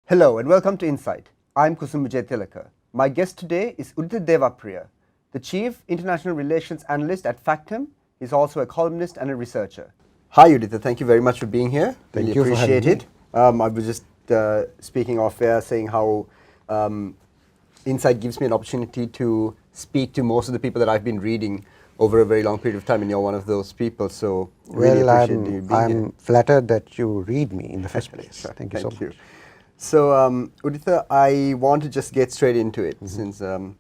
Hello and welcome to Insight. I'm Kusum Wijetilleke. My guest today is Uditha Devapriya, the Chief International Relations Analyst at Factum. He's also a columnist and a researcher. Hi Uditha, thank you very much for being here. Thank Really you for having appreciate it. I was just speaking off air saying how Insight gives me an opportunity to speak to most of the people that I've been reading over a very long period of time, and you're one of those people, so really appreciate you being here. I'm flattered that you read me in the first place. Sure. Thank you so much. So, Uditha, I want to just get straight into it since there's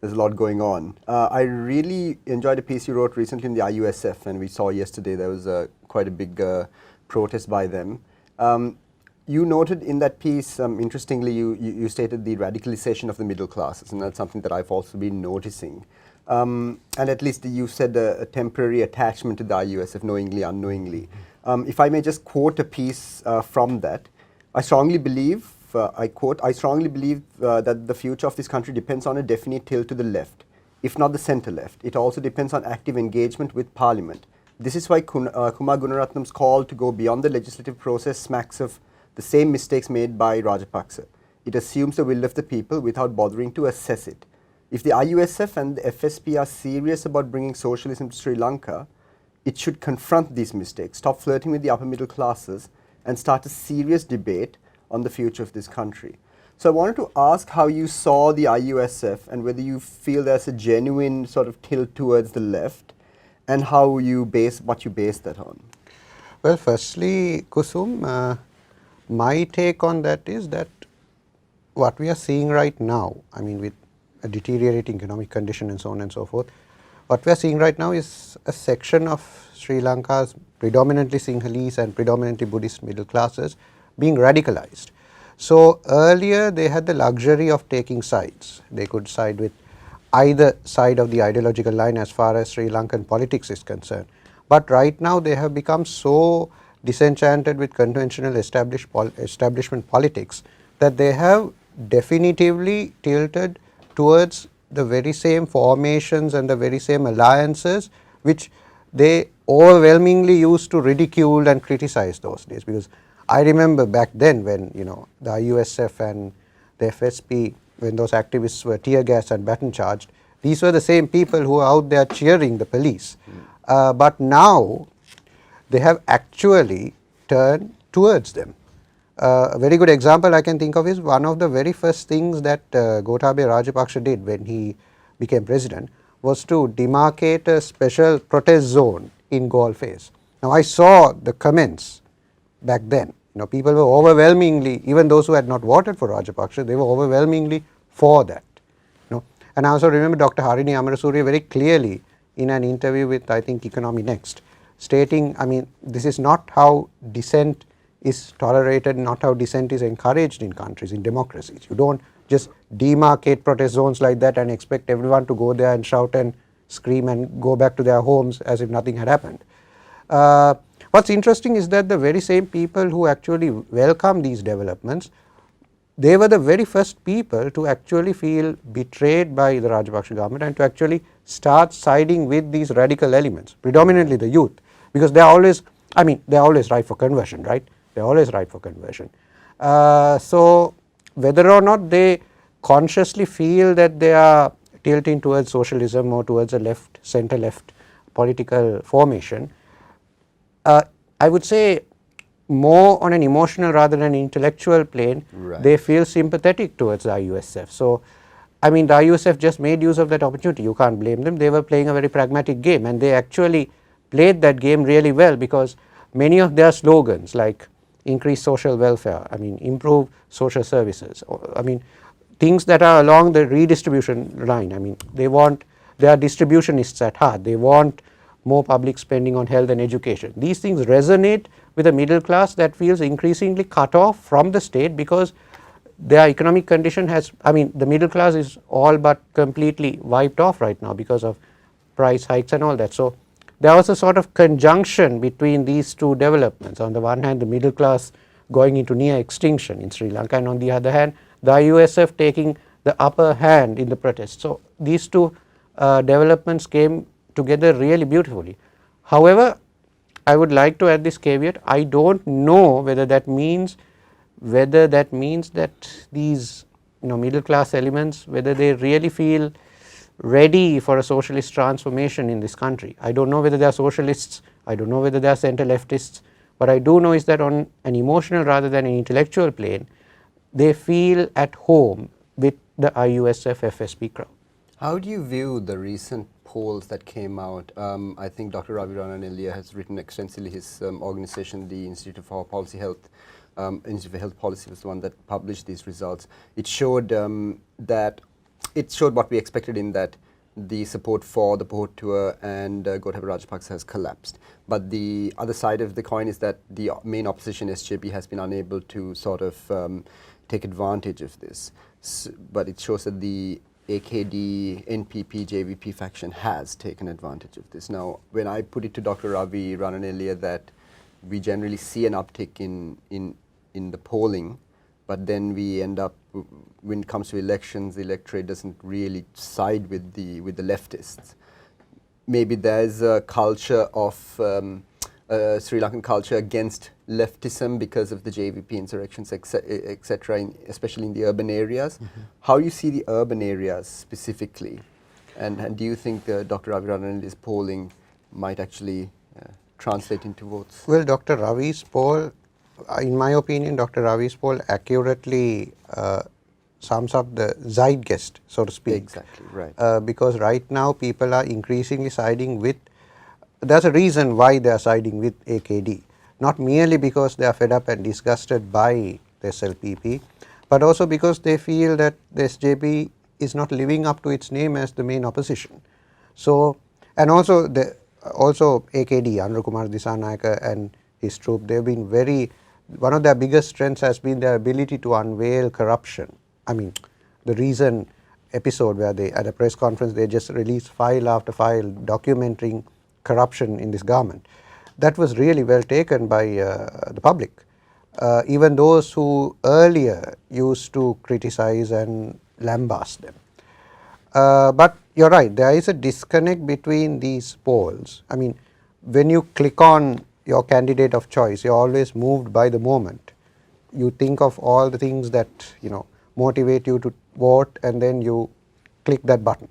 a lot going on. I really enjoyed a piece you wrote recently in the IUSF, and we saw yesterday there was quite a big protest by them. You noted in that piece, interestingly, you stated the radicalization of the middle classes, and that's something that I've also been noticing. And at least you said a temporary attachment to the IUSF, knowingly, unknowingly. If I may just quote a piece from that, I strongly believe, I quote, I strongly believe that the future of this country depends on a definite tilt to the left, if not the centre left. It also depends on active engagement with Parliament. This is why Kumar Gunaratnam's call to go beyond the legislative process smacks of the same mistakes made by Rajapaksa. It assumes the will of the people without bothering to assess it. If the IUSF and the FSP are serious about bringing socialism to Sri Lanka, it should confront these mistakes, stop flirting with the upper middle classes, and start a serious debate on the future of this country. So I wanted to ask how you saw the IUSF and whether you feel there's a genuine sort of tilt towards the left, and how you base that on. Well, firstly, Kusum, my take on that is that what we are seeing right now, I mean with a deteriorating economic condition and so on and so forth, what we are seeing right now is a section of Sri Lanka's predominantly Sinhalese and predominantly Buddhist middle classes being radicalized. So earlier they had the luxury of taking sides. They could side with either side of the ideological line as far as Sri Lankan politics is concerned. But right now they have become so disenchanted with conventional establishment politics that they have definitively tilted towards the very same formations and the very same alliances which they overwhelmingly used to ridicule and criticize those days. Because I remember back then when the IUSF and the FSP, when those activists were tear gas and baton charged, these were the same people who were out there cheering the police. But now they have actually turned towards them. A very good example I can think of is one of the very first things that Gotabaya Rajapaksa did when he became president was to demarcate a special protest zone in Galle Face. Now I saw the comments back then. People were overwhelmingly, even those who had not voted for Rajapaksa, they were overwhelmingly for that. And I also remember Dr. Harini Amarasuriya very clearly in an interview with, I think, Economy Next, stating, I mean, this is not how dissent is tolerated, not how dissent is encouraged in countries, in democracies. You don't just demarcate protest zones like that and expect everyone to go there and shout and scream and go back to their homes as if nothing had happened. What's interesting is that the very same people who actually welcome these developments, they were the very first people to actually feel betrayed by the Rajapaksa government and to actually start siding with these radical elements, predominantly the youth, because they are always, I mean, they are always ripe for conversion, right? They are always ripe for conversion. So whether or not they consciously feel that they are tilting towards socialism or towards a left, center left political formation, I would say more on an emotional rather than intellectual plane, they feel sympathetic towards the IUSF. So, I mean, the IUSF just made use of that opportunity. You can't blame them. They were playing a very pragmatic game, and they actually played that game really well, because many of their slogans like increase social welfare, I mean, improve social services, I mean, things that are along the redistribution line. I mean, they are distributionists at heart. They want more public spending on health and education. These things resonate with a middle class that feels increasingly cut off from the state because their economic condition has, I mean, the middle class is all but completely wiped off right now because of price hikes and all that. So there was a sort of conjunction between these two developments. On the one hand, the middle class going into near extinction in Sri Lanka, and on the other hand, the IUSF taking the upper hand in the protest. So these two developments came together really beautifully. However, I would like to add this caveat, I don't know whether that means whether that means that these middle class elements, whether they really feel ready for a socialist transformation in this country. I do not know whether they are socialists, I do not know whether they are centre leftists, but I do know is that on an emotional rather than an intellectual plane, they feel at home with the IUSF FSP crowd. How do you view the recent polls that came out? I think Dr. Ravi Rananeliya has written extensively. His organization, the Institute for Policy Health, Institute for Health Policy, was the one that published these results. It showed what we expected, in that the support for the Pohot tour and Gotabaya Rajapaksa has collapsed. But the other side of the coin is that the main opposition, SJP, has been unable to sort of take advantage of this. But it shows that the AKD, NPP, JVP faction has taken advantage of this. Now, when I put it to Dr. Ravi Rananeliya that we generally see an uptick in the polling, but then we end up, when it comes to elections, the electorate doesn't really side with the leftists. Maybe there's a culture of Sri Lankan culture against leftism because of the JVP insurrections, etc., especially in the urban areas. How do you see the urban areas specifically? And do you think Dr. Ravi Rananeliya's polling might actually translate into votes? Well, Dr. Ravi's poll, in my opinion, Dr. Ravi's poll accurately sums up the zeitgeist, so to speak. Exactly, right. Because right now people are increasingly siding with, there's a reason why they are siding with AKD, not merely because they are fed up and disgusted by the SLPP, but also because they feel that the SJP is not living up to its name as the main opposition. So, and also AKD, Anurakumar Dissanayake and his troop, they have been one of their biggest strengths has been their ability to unveil corruption. I mean, the recent episode where they, at a press conference, they just released file after file documenting corruption in this government. That was really well taken by the public. Even those who earlier used to criticize and lambast them. But you are right, there is a disconnect between these polls. I mean, when you click on your candidate of choice, you are always moved by the moment. You think of all the things that motivate you to vote, and then you click that button.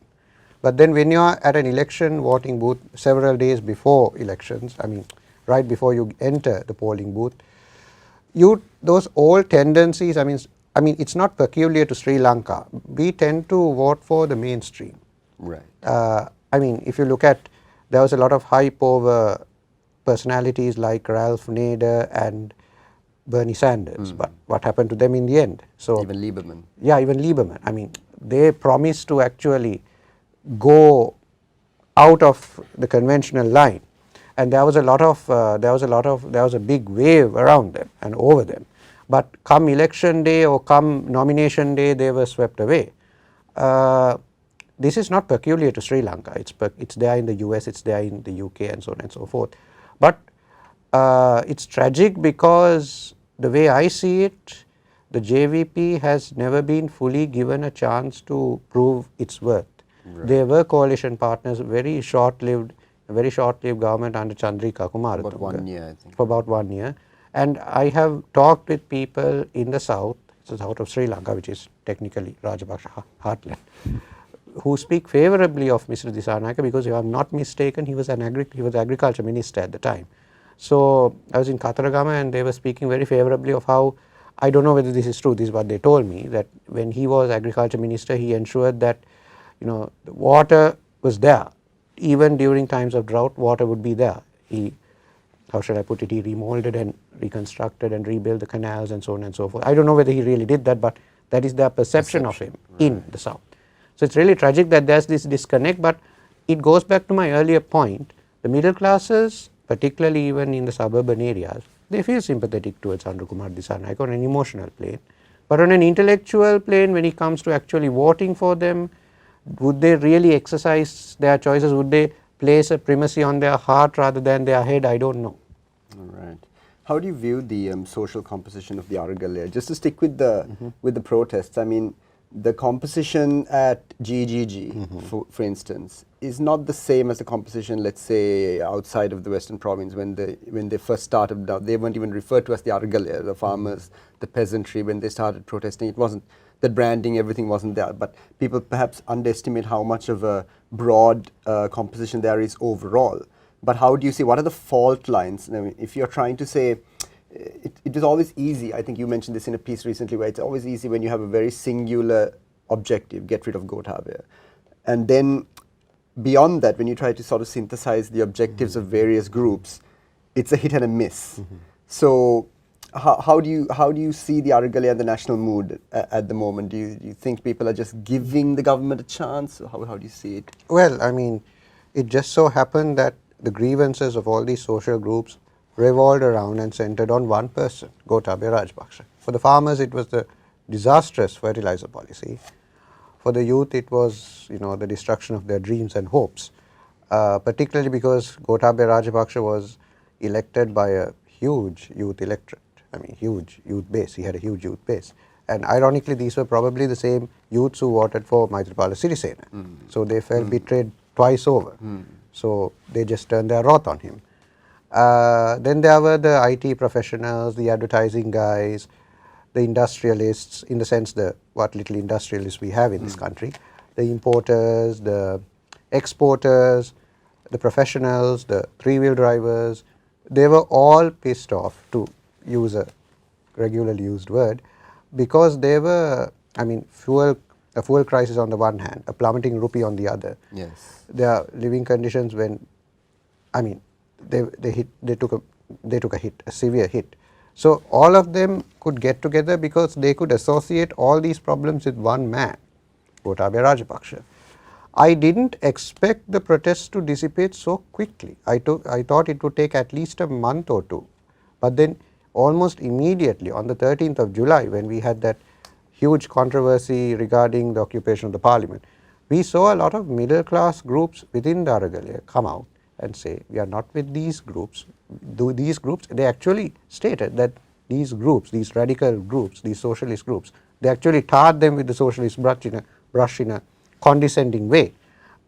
But then when you are at an election voting booth several days before elections, I mean right before you enter the polling booth, those old tendencies, I mean it's not peculiar to Sri Lanka. We tend to vote for the mainstream. Right. I mean, if you look at, there was a lot of hype over personalities like Ralph Nader and Bernie Sanders, but what happened to them in the end? So even Lieberman. Yeah, even Lieberman. I mean, they promised to actually go out of the conventional line, and there was a big wave around them and over them. But come election day or come nomination day, they were swept away. This is not peculiar to Sri Lanka. It's there in the US, it's there in the UK, and so on and so forth. But it's tragic because the way I see it, the JVP has never been fully given a chance to prove its worth. Right. They were coalition partners, very short-lived government under Chandrika Kumaratunga. About 1 year, I think. For about 1 year. And I have talked with people in the south of Sri Lanka, which is technically Rajapaksa heartland, who speak favourably of Mr. Dissanayake, because if I am not mistaken, he was agriculture minister at the time. So I was in Kataragama and they were speaking very favourably of how, I don't know whether this is true, this is what they told me, that when he was agriculture minister, he ensured that the water was there. Even during times of drought, water would be there. He, how should I put it, he remolded and reconstructed and rebuilt the canals and so on and so forth. I don't know whether he really did that, but that is their perception of him in the south. So it's really tragic that there's this disconnect, but it goes back to my earlier point. The middle classes, particularly even in the suburban areas, they feel sympathetic towards Anurakumar Dissanayake on an emotional plane. But on an intellectual plane, when it comes to actually voting for them, would they really exercise their choices? Would they place a primacy on their heart rather than their head? I don't know. All right. How do you view the social composition of the Aragal layer? Just to stick with the with the protests, I mean, the composition at GGG, for instance, is not the same as the composition, let's say, outside of the Western Province when they first started. They weren't even referred to as the Argalya, the farmers, the peasantry. When they started protesting, it wasn't the branding, everything wasn't there. But people perhaps underestimate how much of a broad composition there is overall. But how do you see, what are the fault lines? I mean, if you're trying to say, it is always easy, I think you mentioned this in a piece recently, where it's always easy when you have a very singular objective, get rid of Gotabaya. And then beyond that, when you try to sort of synthesize the objectives of various groups, it's a hit and a miss. So how do you see the Aragalya and the national mood at the moment? Do you think people are just giving the government a chance? How do you see it? Well, I mean, it just so happened that the grievances of all these social groups revolved around and centered on one person, Gotabaya Rajapaksa. For the farmers, it was the disastrous fertilizer policy. For the youth, it was, the destruction of their dreams and hopes, particularly because Gotabaya Rajapaksa was elected by a huge youth electorate. I mean, huge youth base. He had a huge youth base. And ironically, these were probably the same youths who voted for Maithripala Sirisena. So they felt betrayed twice over. So they just turned their wrath on him. Then there were the IT professionals, the advertising guys, the industrialists, in the sense what little industrialists we have in this country, the importers, the exporters, the professionals, the three-wheel drivers. They were all pissed off, to use a regularly used word, because they were, I mean, a fuel crisis on the one hand, a plummeting rupee on the other. Yes. Their living conditions when, I mean, they took a hit, a severe hit. So all of them could get together because they could associate all these problems with one man, Gotabaya Rajapaksa. I didn't expect the protests to dissipate so quickly. I thought it would take at least a month or two. But then almost immediately on the 13th of July, when we had that huge controversy regarding the occupation of the parliament, we saw a lot of middle class groups within the Aragalya come out and say, we are not with these groups. These groups, they actually stated that these groups, these radical groups, these socialist groups, they actually tarred them with the socialist brush in a condescending way.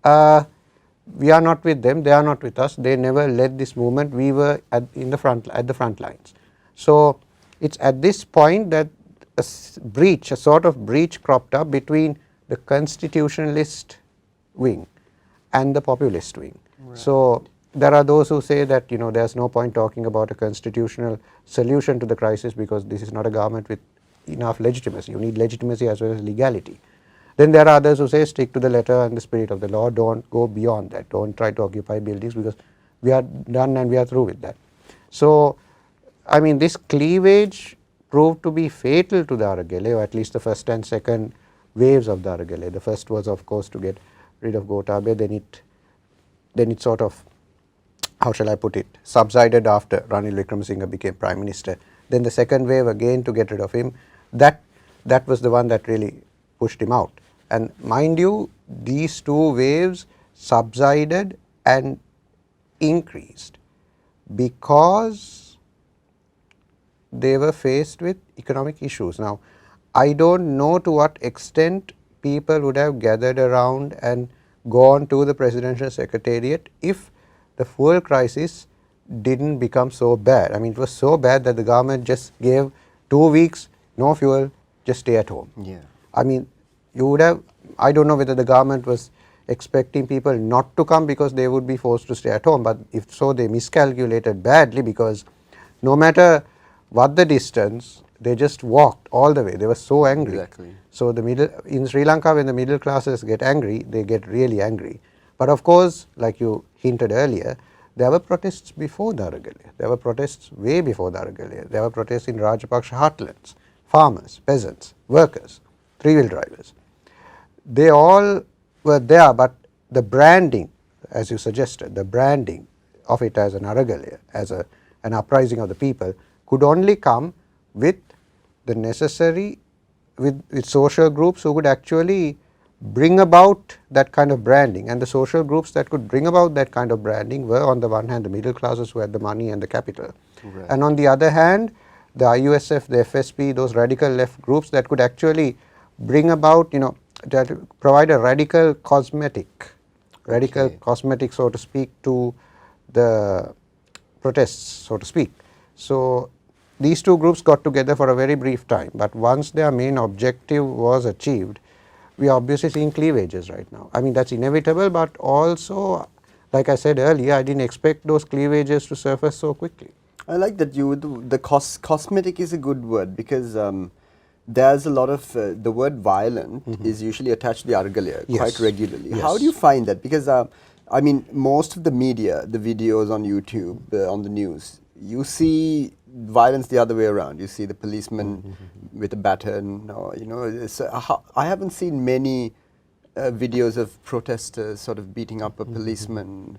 We are not with them, they are not with us, they never led this movement, we were at the front lines. So it's at this point that a sort of breach cropped up between the constitutionalist wing and the populist wing. Right. So there are those who say that there's no point talking about a constitutional solution to the crisis because this is not a government with enough legitimacy. You need legitimacy as well as legality. Then there are others who say stick to the letter and the spirit of the law, don't go beyond that, don't try to occupy buildings because we are done and we are through with that. So I mean, this cleavage proved to be fatal to the Aragalya, or at least the first and second waves of the Aragalya. The first was of course to get rid of Gotabaya, then it sort of, how shall I put it, subsided after Ranil Wickremesinghe became Prime Minister. Then the second wave again to get rid of him, that was the one that really pushed him out. And mind you, these two waves subsided and increased because they were faced with economic issues. Now, I don't know to what extent people would have gathered around and gone to the presidential secretariat if the fuel crisis didn't become so bad. I mean, it was so bad that the government just gave 2 weeks, no fuel, just stay at home. Yeah. I mean, you would have, I don't know whether the government was expecting people not to come because they would be forced to stay at home, but if so, they miscalculated badly because no matter what the distance, they just walked all the way. They were so angry. Exactly. So in Sri Lanka, when the middle classes get angry, they get really angry. But of course, like you hinted earlier, there were protests before the Aragalya. There were protests way before the Aragalya. There were protests in Rajapaksa heartlands, farmers, peasants, workers, three-wheel drivers. They all were there, but the branding, as you suggested, the branding of it as an Aragalya, as an uprising of the people, could only come with the necessary, with social groups who could actually bring about that kind of branding. And the social groups that could bring about that kind of branding were, on the one hand, the middle classes who had the money and the capital. Right. And on the other hand, the IUSF, the FSP, those radical left groups that could actually bring about, that provide a radical cosmetic, so to speak, to the protests, so to speak. So these two groups got together for a very brief time, but once their main objective was achieved, we are obviously seeing cleavages right now. I mean, that's inevitable, but also, like I said earlier, I didn't expect those cleavages to surface so quickly. I like that the cosmetic is a good word, because there's a lot of the word violent is usually attached to the Argalia quite regularly. Yes. How do you find that? Because I mean, most of the media, the videos on YouTube, on the news, you see violence the other way around. You see the policeman with a baton, or I haven't seen many videos of protesters sort of beating up a policeman,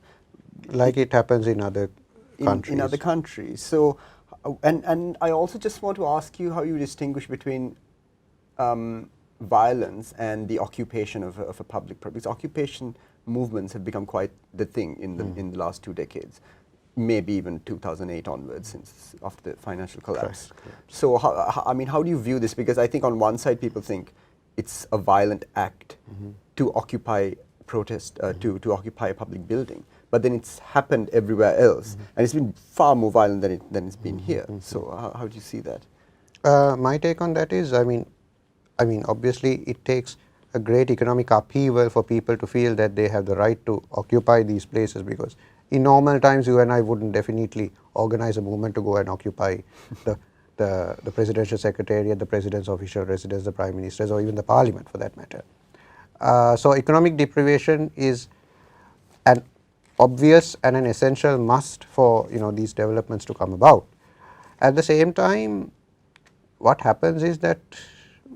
like it happens in other countries. In other countries. So, and I also just want to ask you how you distinguish between violence and the occupation of a public purpose. Because occupation movements have become quite the thing in the last 2 decades, maybe even 2008 onwards, since after the financial collapse. Correct. So, how do you view this? Because I think on one side people think it's a violent act to occupy to occupy a public building, but then it's happened everywhere else, and it's been far more violent than it's been here. So how do you see that? My take on that is, I mean, obviously it takes a great economic upheaval for people to feel that they have the right to occupy these places, because in normal times you and I wouldn't definitely organize a movement to go and occupy the presidential secretariat, the president's official residence, the prime minister's, or even the parliament for that matter. So economic deprivation is an obvious and an essential must for these developments to come about. At the same time, what happens is that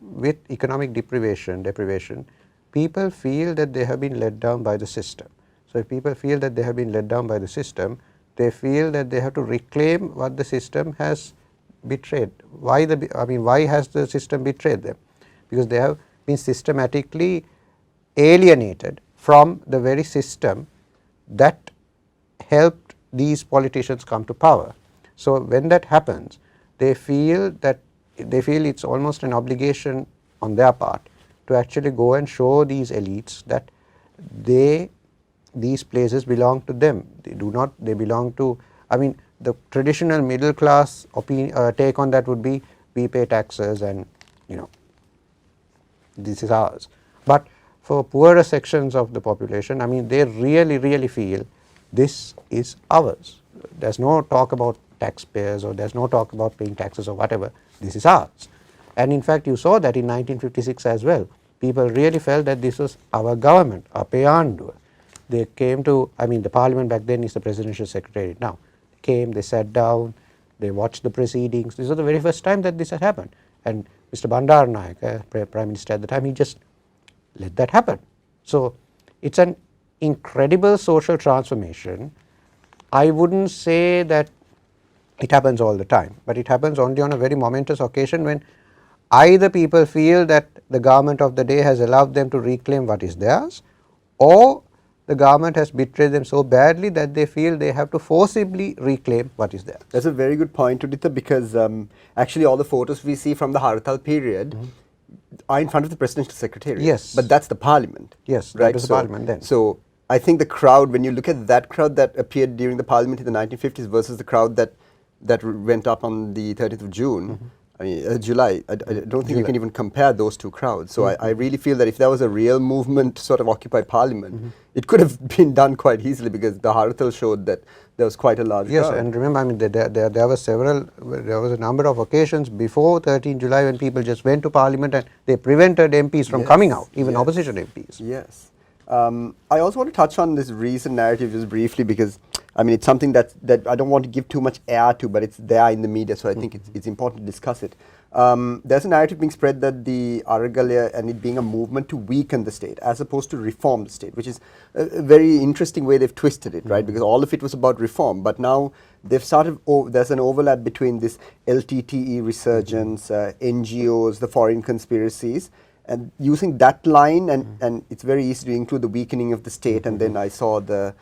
with economic deprivation, people feel that they have been let down by the system. So if people feel that they have been let down by the system, they feel that they have to reclaim what the system has betrayed. Why has the system betrayed them? Because they have been systematically alienated from the very system that helped these politicians come to power. So when that happens, they feel it's almost an obligation on their part to actually go and show these elites that these places belong to them. They belong to, the traditional middle class take on that would be, we pay taxes and this is ours. But for poorer sections of the population, they really feel this is ours. There's no talk about taxpayers, or there's no talk about paying taxes or whatever. This is ours. And in fact, you saw that in 1956 as well. People really felt that this was our government, our peyandu. They came to, the parliament back then is the presidential secretariat now. They came, they sat down, they watched the proceedings. This was the very first time that this had happened. And Mr. Bandaranaike, Prime Minister at the time, he just let that happen. So it's an incredible social transformation. I wouldn't say that it happens all the time, but it happens only on a very momentous occasion when either people feel that the government of the day has allowed them to reclaim what is theirs, or the government has betrayed them so badly that they feel they have to forcibly reclaim what is theirs. That's a very good point, Uditha, because actually all the photos we see from the Hartal period are in front of the presidential secretariat. Yes. But that's the parliament. Yes, right? that was the parliament then. So I think the crowd, when you look at that crowd that appeared during the parliament in the 1950s versus the crowd that went up on the 30th of June, July, I don't think you can even compare those two crowds. So I really feel that if there was a real movement to sort of occupy parliament, it could have been done quite easily, because the Hartal showed that there was quite a large crowd. Yes, and remember, there was a number of occasions before 13 July when people just went to parliament and they prevented MPs from coming out, even opposition MPs. Yes. I also want to touch on this recent narrative just briefly, because it's something that I don't want to give too much air to, but it's there in the media, so I think it's important to discuss it. There's a narrative being spread that the Aragalia and it being a movement to weaken the state as opposed to reform the state, which is a very interesting way they've twisted it, right? Because all of it was about reform, but now they've started, there's an overlap between this LTTE resurgence, NGOs, the foreign conspiracies, and using that line, and it's very easy to include the weakening of the state, and then I saw the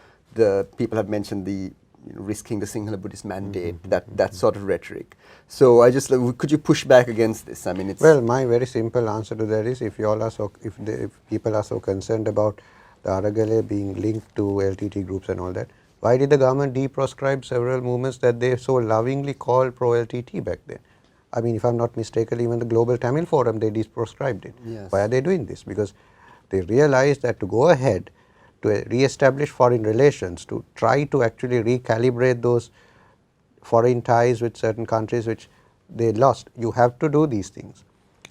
people have mentioned the risking the Sinhala Buddhist mandate, that sort of rhetoric. So I just could you push back against this? I mean, it's well, my very simple answer to that is, if you all are so, if people are so concerned about the Aragale being linked to LTT groups and all that, why did the government deproscribe several movements that they so lovingly called pro-LTT back then? I mean, if I am not mistaken, even the Global Tamil Forum, they deproscribed it. Yes. Why are they doing this? Because they realized that to go ahead to re-establish foreign relations, to try to actually recalibrate those foreign ties with certain countries which they lost, you have to do these things.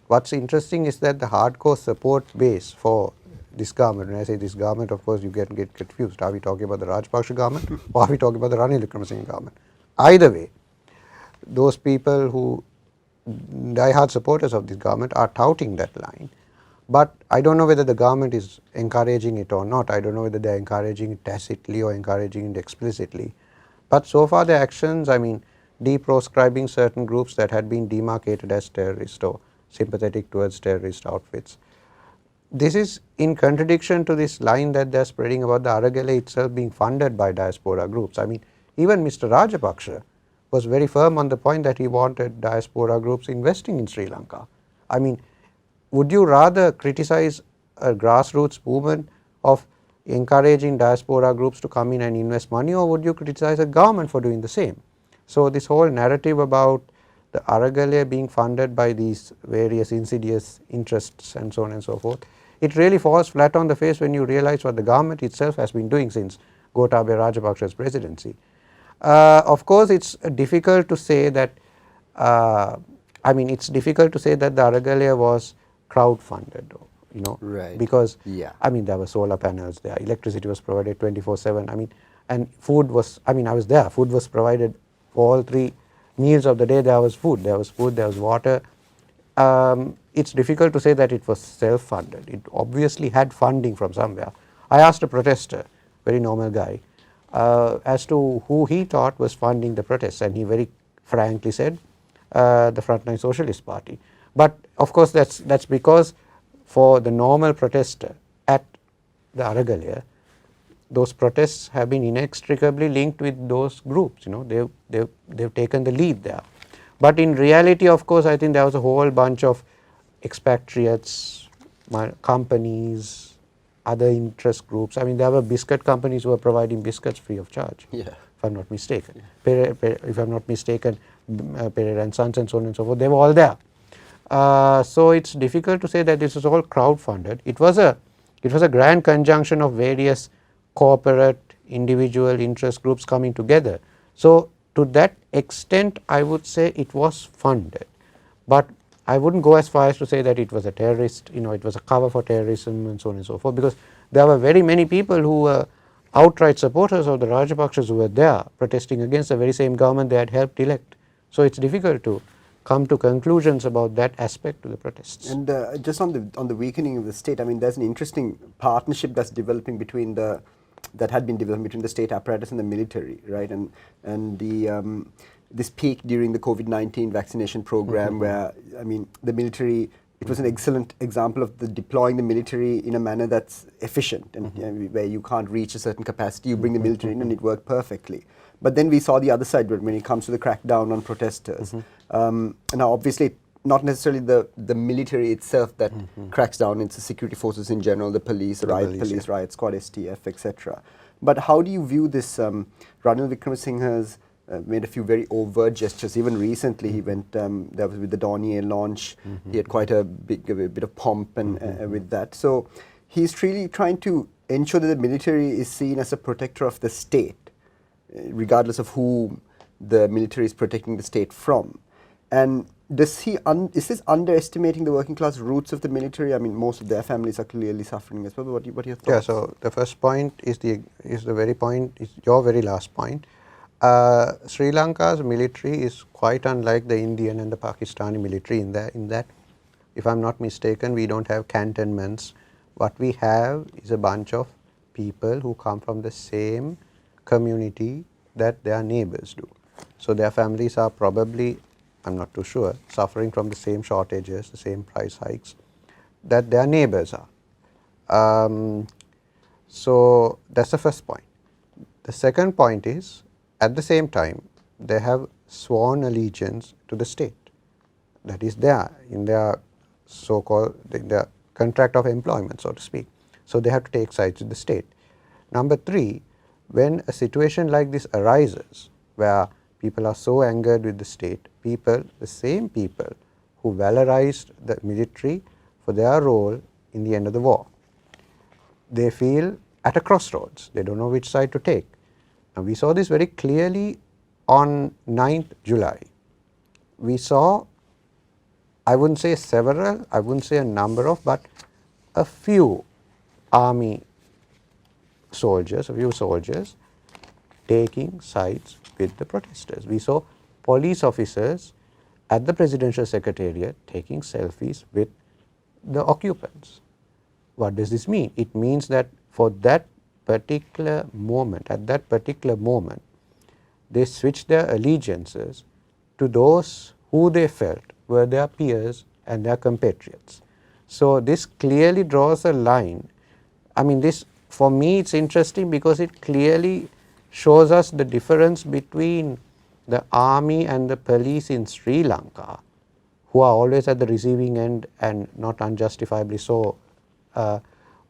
What's interesting is that the hardcore support base for this government, when I say this government, of course you get confused, are we talking about the Rajapaksa government or are we talking about the Ranil Wickremesinghe government? Either way, those people who die-hard supporters of this government are touting that line, but I don't know whether the government is encouraging it or not. I don't know whether they are encouraging it tacitly or encouraging it explicitly, but so far the actions, I mean, deproscribing certain groups that had been demarcated as terrorist or sympathetic towards terrorist outfits, this is in contradiction to this line that they are spreading about the Aragale itself being funded by diaspora groups. I mean, even Mr. Rajapaksa was very firm on the point that he wanted diaspora groups investing in Sri Lanka. I mean, would you rather criticize a grassroots movement of encouraging diaspora groups to come in and invest money, or would you criticize a government for doing the same? So this whole narrative about the Aragale being funded by these various insidious interests and so on and so forth, it really falls flat on the face when you realize what the government itself has been doing since Gotabaya Rajapaksa's presidency. Of course, it's difficult to say that, I mean, it's difficult to say that the Aragale was crowd funded, you know, right. because yeah. I mean, there were solar panels there, electricity was provided 24/7, I mean, and food was, I mean, I was there, food was provided for all 3 meals of the day. There was food, there was water. It's difficult to say that it was self-funded. It obviously had funding from somewhere. I asked a protester, very normal guy, as to who he thought was funding the protests, and he very frankly said the Frontline Socialist Party. But of course, that's because for the normal protester at the Aragale, those protests have been inextricably linked with those groups. You know, they've taken the lead there. But in reality, of course, I think there was a whole bunch of expatriates, companies, other interest groups. I mean, there were biscuit companies who were providing biscuits free of charge, Yeah. if I'm not mistaken. Yeah. If I'm not mistaken, Pereira and Sons and so on and so forth, they were all there. So it's difficult to say that this is all crowd funded. It was a grand conjunction of various corporate, individual interest groups coming together. So to that extent, I would say it was funded, but I wouldn't go as far as to say that it was a terrorist, you know, it was a cover for terrorism and so on and so forth, because there were very many people who were outright supporters of the Rajapaksas who were there protesting against the very same government they had helped elect. So it's difficult to come to conclusions about that aspect to the protests. And just on the weakening of the state, I mean, there's an interesting partnership that's developing that had been developed between the state apparatus and the military, right? And the this peak during the COVID-19 vaccination program, where I mean, the military. It was an excellent example of deploying the military in a manner that's efficient, and where you can't reach a certain capacity, you bring the military in, and it worked perfectly. But then we saw the other side when it comes to the crackdown on protesters. Now, obviously, not necessarily the military itself that cracks down, it's the security forces in general, the police, police, riot squad, STF, etc. But how do you view this? Ranil Wickremesinghe's made a few very overt gestures. Even recently, he went there was with the Dornier launch. He had quite a bit of pomp and with that. So he's really trying to ensure that the military is seen as a protector of the state, regardless of who the military is protecting the state from. And is this underestimating the working class roots of the military? I mean, most of their families are clearly suffering as well. What are your thoughts? Yeah. So the first point is your very last point. Sri Lanka's military is quite unlike the Indian and the Pakistani military in that, if I'm not mistaken, we don't have cantonments. What we have is a bunch of people who come from the same community that their neighbors do. So their families are probably, I'm not too sure, suffering from the same shortages, the same price hikes that their neighbors are. So that's the first point. The second point is at the same time, they have sworn allegiance to the state. That is there in their so-called their contract of employment, so to speak. So they have to take sides with the state. Number 3, when a situation like this arises, where people are so angered with the state, the same people who valorized the military for their role in the end of the war, they feel at a crossroads. They don't know which side to take. And we saw this very clearly on 9th July. We saw, I wouldn't say several, I wouldn't say a number of, but a few army soldiers, taking sides with the protesters. We saw police officers at the presidential secretariat taking selfies with the occupants. What does this mean? It means that for that particular moment, at that particular moment, they switched their allegiances to those who they felt were their peers and their compatriots. So this clearly draws a line. I mean, this, for me, it's interesting because it clearly shows us the difference between the army and the police in Sri Lanka, who are always at the receiving end and not unjustifiably so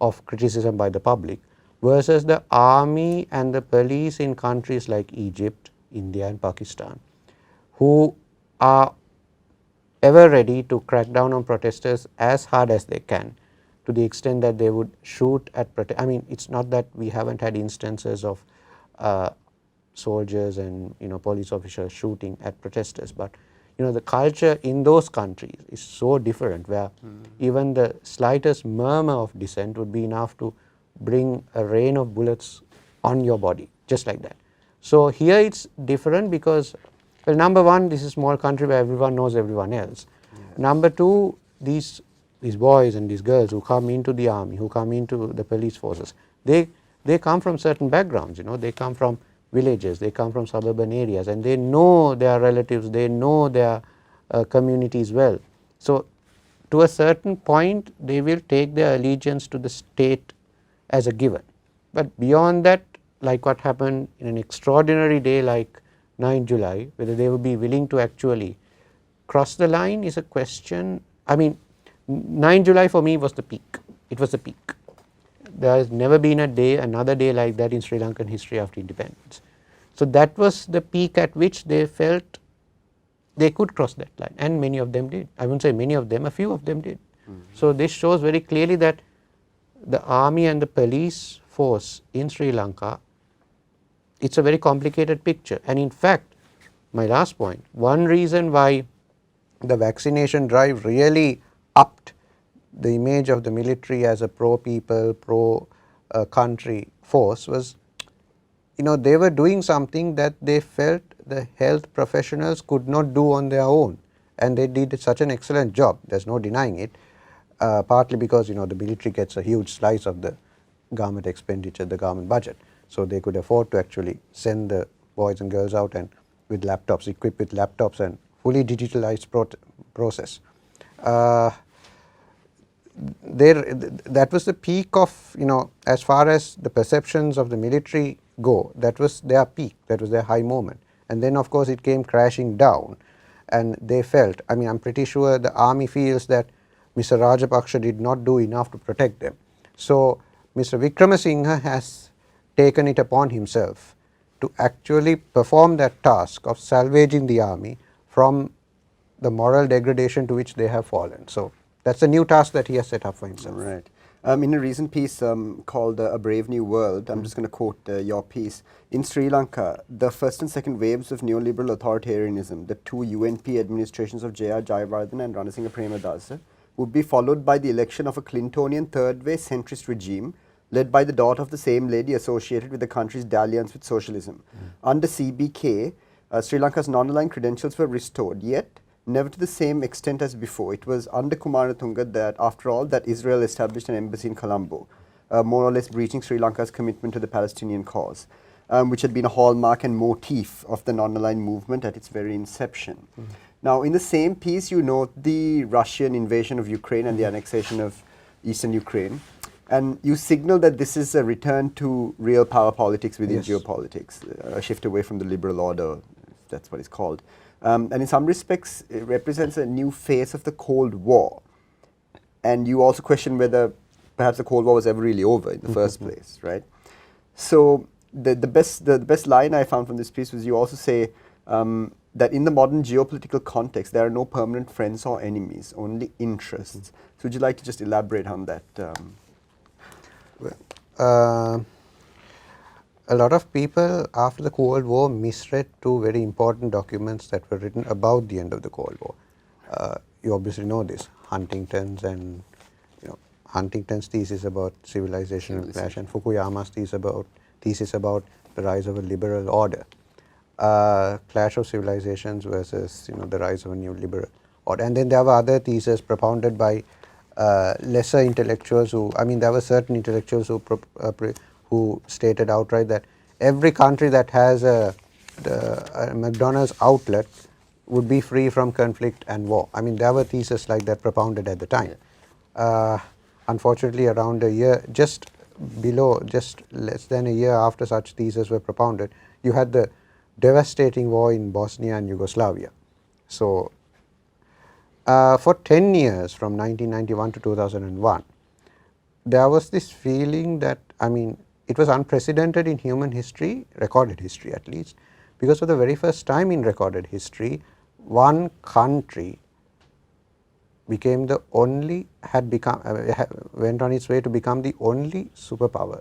of criticism by the public, versus the army and the police in countries like Egypt, India and Pakistan, who are ever ready to crack down on protesters as hard as they can, to the extent that they would shoot at I mean, it's not that we haven't had instances of soldiers and police officers shooting at protesters, but the culture in those countries is so different, where even the slightest murmur of dissent would be enough to bring a rain of bullets on your body, just like that. So here it's different because, well, number one, this is a small country where everyone knows everyone else. Yes. Number 2, these boys and these girls who come into the army, who come into the police forces, they come from certain backgrounds, they come from villages, they come from suburban areas, and they know their relatives, they know their communities well. So to a certain point, they will take their allegiance to the state as a given. But beyond that, like what happened in an extraordinary day like 9 July, whether they will be willing to actually cross the line is a question. I mean, 9 July for me was the peak. It was the peak. There has never been another day like that in Sri Lankan history after independence. So that was the peak at which they felt they could cross that line, and many of them did. I wouldn't say many of them, a few of them did. So this shows very clearly that the army and the police force in Sri Lanka, it's a very complicated picture. And in fact, my last point, one reason why the vaccination drive really upped the image of the military as a pro-people, pro-country force was, they were doing something that they felt the health professionals could not do on their own, and they did such an excellent job. There's no denying it, partly because, the military gets a huge slice of the government expenditure, the government budget, so they could afford to actually send the boys and girls out and with laptops, equipped with laptops and fully digitalized process. That was the peak of, as far as the perceptions of the military go, that was their peak, that was their high moment. And then of course it came crashing down, and they felt, I mean, I'm pretty sure the army feels that Mr. Rajapaksa did not do enough to protect them. So Mr. Wickremesinghe has taken it upon himself to actually perform that task of salvaging the army from the moral degradation to which they have fallen. So that's a new task that he has set up for himself. Right. In a recent piece called A Brave New World, I'm just going to quote your piece. In Sri Lanka, the first and second waves of neoliberal authoritarianism, the 2 UNP administrations of J.R. Jayawardena and Ranasinghe Premadasa, would be followed by the election of a Clintonian third-way centrist regime led by the daughter of the same lady associated with the country's dalliance with socialism. Under CBK, Sri Lanka's non-aligned credentials were restored, yet never to the same extent as before. It was under Kumaratunga that, after all, that Israel established an embassy in Colombo, more or less breaching Sri Lanka's commitment to the Palestinian cause, which had been a hallmark and motif of the non-aligned movement at its very inception. Now, in the same piece, you note the Russian invasion of Ukraine and the annexation of eastern Ukraine. And you signal that this is a return to real power politics within Yes. geopolitics, a shift away from the liberal order, if that's what it's called. And in some respects, it represents a new phase of the Cold War. And you also question whether perhaps the Cold War was ever really over in the first place, right? So the best line I found from this piece was you also say that in the modern geopolitical context, there are no permanent friends or enemies, only interests. So would you like to just elaborate on that? A lot of people after the Cold War misread two very important documents that were written about the end of the Cold War. You obviously know this, Huntington's and Huntington's thesis about civilizational clash and Fukuyama's thesis about the rise of a liberal order. Clash of civilizations versus the rise of a new liberal order. And then there were other theses propounded by lesser intellectuals there were certain intellectuals who stated outright that every country that has a McDonald's outlet would be free from conflict and war. There were theses like that propounded at the time. Unfortunately, around a year, just less than a year after such theses were propounded, you had the devastating war in Bosnia and Yugoslavia. So, for 10 years from 1991 to 2001, there was this feeling that, it was unprecedented in human history, recorded history at least, because for the very first time in recorded history, one country became the only, went on its way to become the only superpower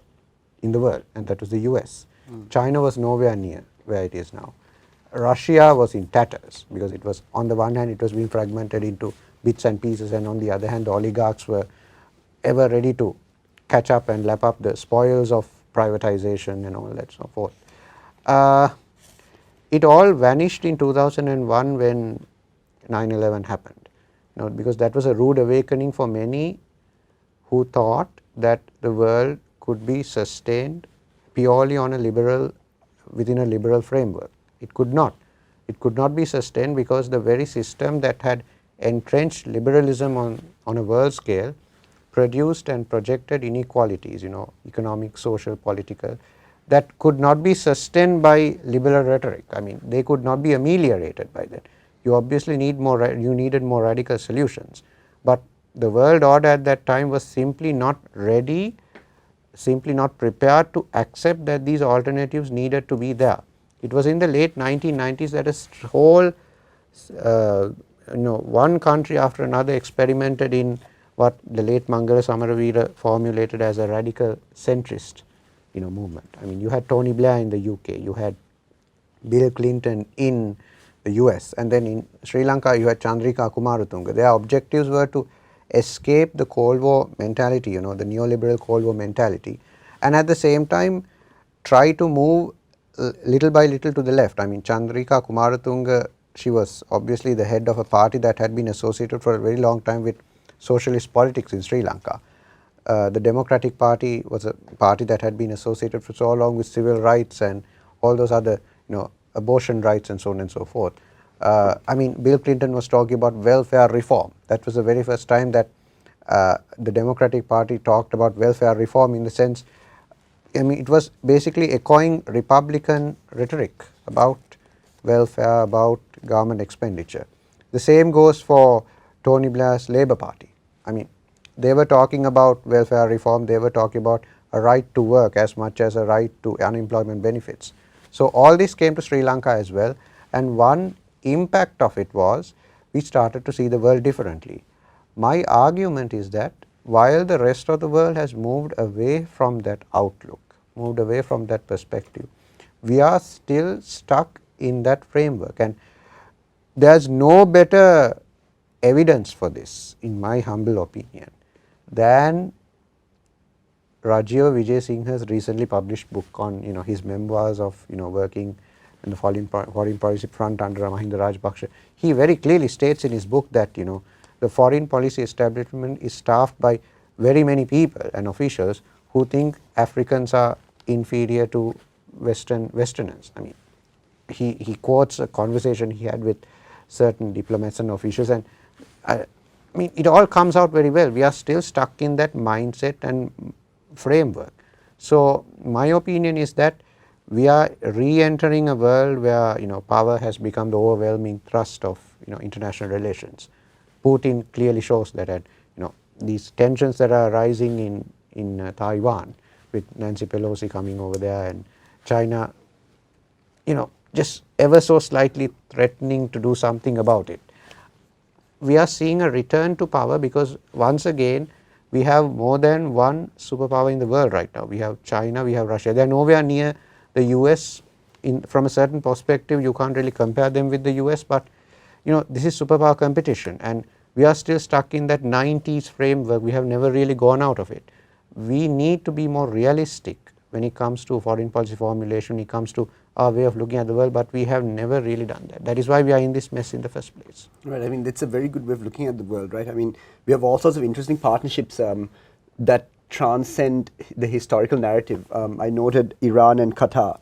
in the world, and that was the US. China was nowhere near where it is now. Russia was in tatters because it was, on the one hand, it was being fragmented into bits and pieces, and on the other hand, the oligarchs were ever ready to catch up and lap up the spoils of privatization and all that so forth. It all vanished in 2001 when 9/11 happened, because that was a rude awakening for many who thought that the world could be sustained purely on within a liberal framework. It could not. It could not be sustained because the very system that had entrenched liberalism on a world scale produced and projected inequalities, economic, social, political, that could not be sustained by liberal rhetoric. They could not be ameliorated by that. You obviously needed more radical solutions. But the world order at that time was simply not ready, simply not prepared to accept that these alternatives needed to be there. It was in the late 1990s that a whole, one country after another experimented in what the late Mangala Samaravira formulated as a radical centrist, movement. You had Tony Blair in the UK, you had Bill Clinton in the US, and then in Sri Lanka you had Chandrika Kumaratunga. Their objectives were to escape the Cold War mentality, the neoliberal Cold War mentality, and at the same time try to move little by little to the left. Chandrika Kumaratunga, she was obviously the head of a party that had been associated for a very long time with socialist politics in Sri Lanka. The Democratic Party was a party that had been associated for so long with civil rights and all those other, abortion rights and so on and so forth. Bill Clinton was talking about welfare reform. That was the very first time that the Democratic Party talked about welfare reform, in the sense, it was basically echoing Republican rhetoric about welfare, about government expenditure. The same goes for Tony Blair's Labour Party. They were talking about welfare reform, they were talking about a right to work as much as a right to unemployment benefits. So all this came to Sri Lanka as well, and one impact of it was we started to see the world differently. My argument is that while the rest of the world has moved away from that outlook, moved away from that perspective, we are still stuck in that framework, and there's no better evidence for this, in my humble opinion, than Rajiv Vijayasinghe's recently published book on his memoirs of working in the foreign policy front under Mahinda Rajapaksa. He very clearly states in his book that the foreign policy establishment is staffed by very many people and officials who think Africans are inferior to Westerners. He quotes a conversation he had with certain diplomats and officials, and I mean, it all comes out very well. We are still stuck in that mindset and framework. So, my opinion is that we are re-entering a world where power has become the overwhelming thrust of international relations. Putin clearly shows that at these tensions that are rising in Taiwan, with Nancy Pelosi coming over there and China just ever so slightly threatening to do something about it. We are seeing a return to power because once again we have more than one superpower in the world right now. We have China, we have Russia. They are nowhere near the US. From a certain perspective, you can't really compare them with the US, but this is superpower competition and we are still stuck in that 90s framework. We have never really gone out of it. We need to be more realistic when it comes to foreign policy formulation, when it comes to our way of looking at the world, but we have never really done that. That is why we are in this mess in the first place. Right, I mean that's a very good way of looking at the world, right? I mean we have all sorts of interesting partnerships that transcend the historical narrative. I noted Iran and Qatar.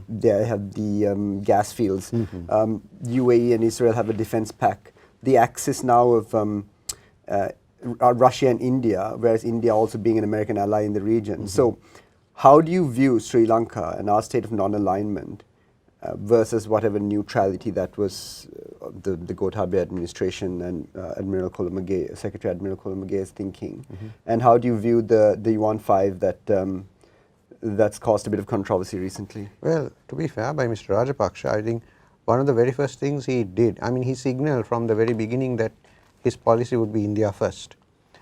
They have the gas fields. UAE and Israel have a defense pact. The axis now of Russia and India, whereas India also being an American ally in the region. So how do you view Sri Lanka and our state of non-alignment versus whatever neutrality that was the Gotabaya administration and Secretary Admiral Colombo's thinking? And how do you view the Yuan 5 that's caused a bit of controversy recently? Well, to be fair, by Mr. Rajapaksa, I think one of the very first things he did, I mean he signaled from the very beginning that his policy would be India first.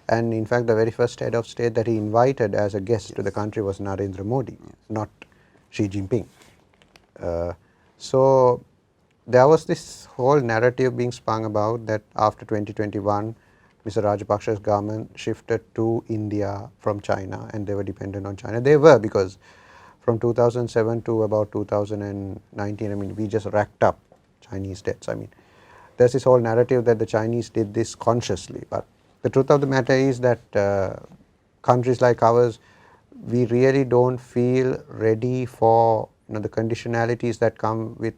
And in fact, the very first head of state that he invited as a guest to the country was Narendra Modi, not Xi Jinping. So there was this whole narrative being spun about that after 2021, Mr. Rajapaksa's government shifted to India from China and they were dependent on China. They were, because from 2007 to about 2019, I mean we just racked up Chinese debts. I mean there's this whole narrative that the Chinese did this consciously, but the truth of the matter is that countries like ours, we really don't feel ready for the conditionalities that come with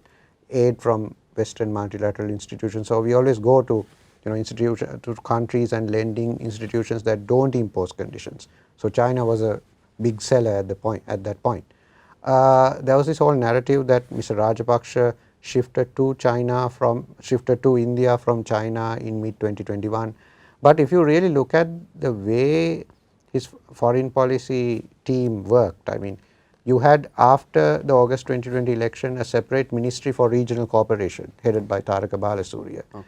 aid from Western multilateral institutions. So we always go to to countries and lending institutions that don't impose conditions. So China was a big seller at that point. There was this whole narrative that Mr. Rajapaksa shifted to India from China in mid 2021. But if you really look at the way his foreign policy team worked, I mean you had after the August 2020 election a separate ministry for regional cooperation headed by Taraka Balasuriya. Okay.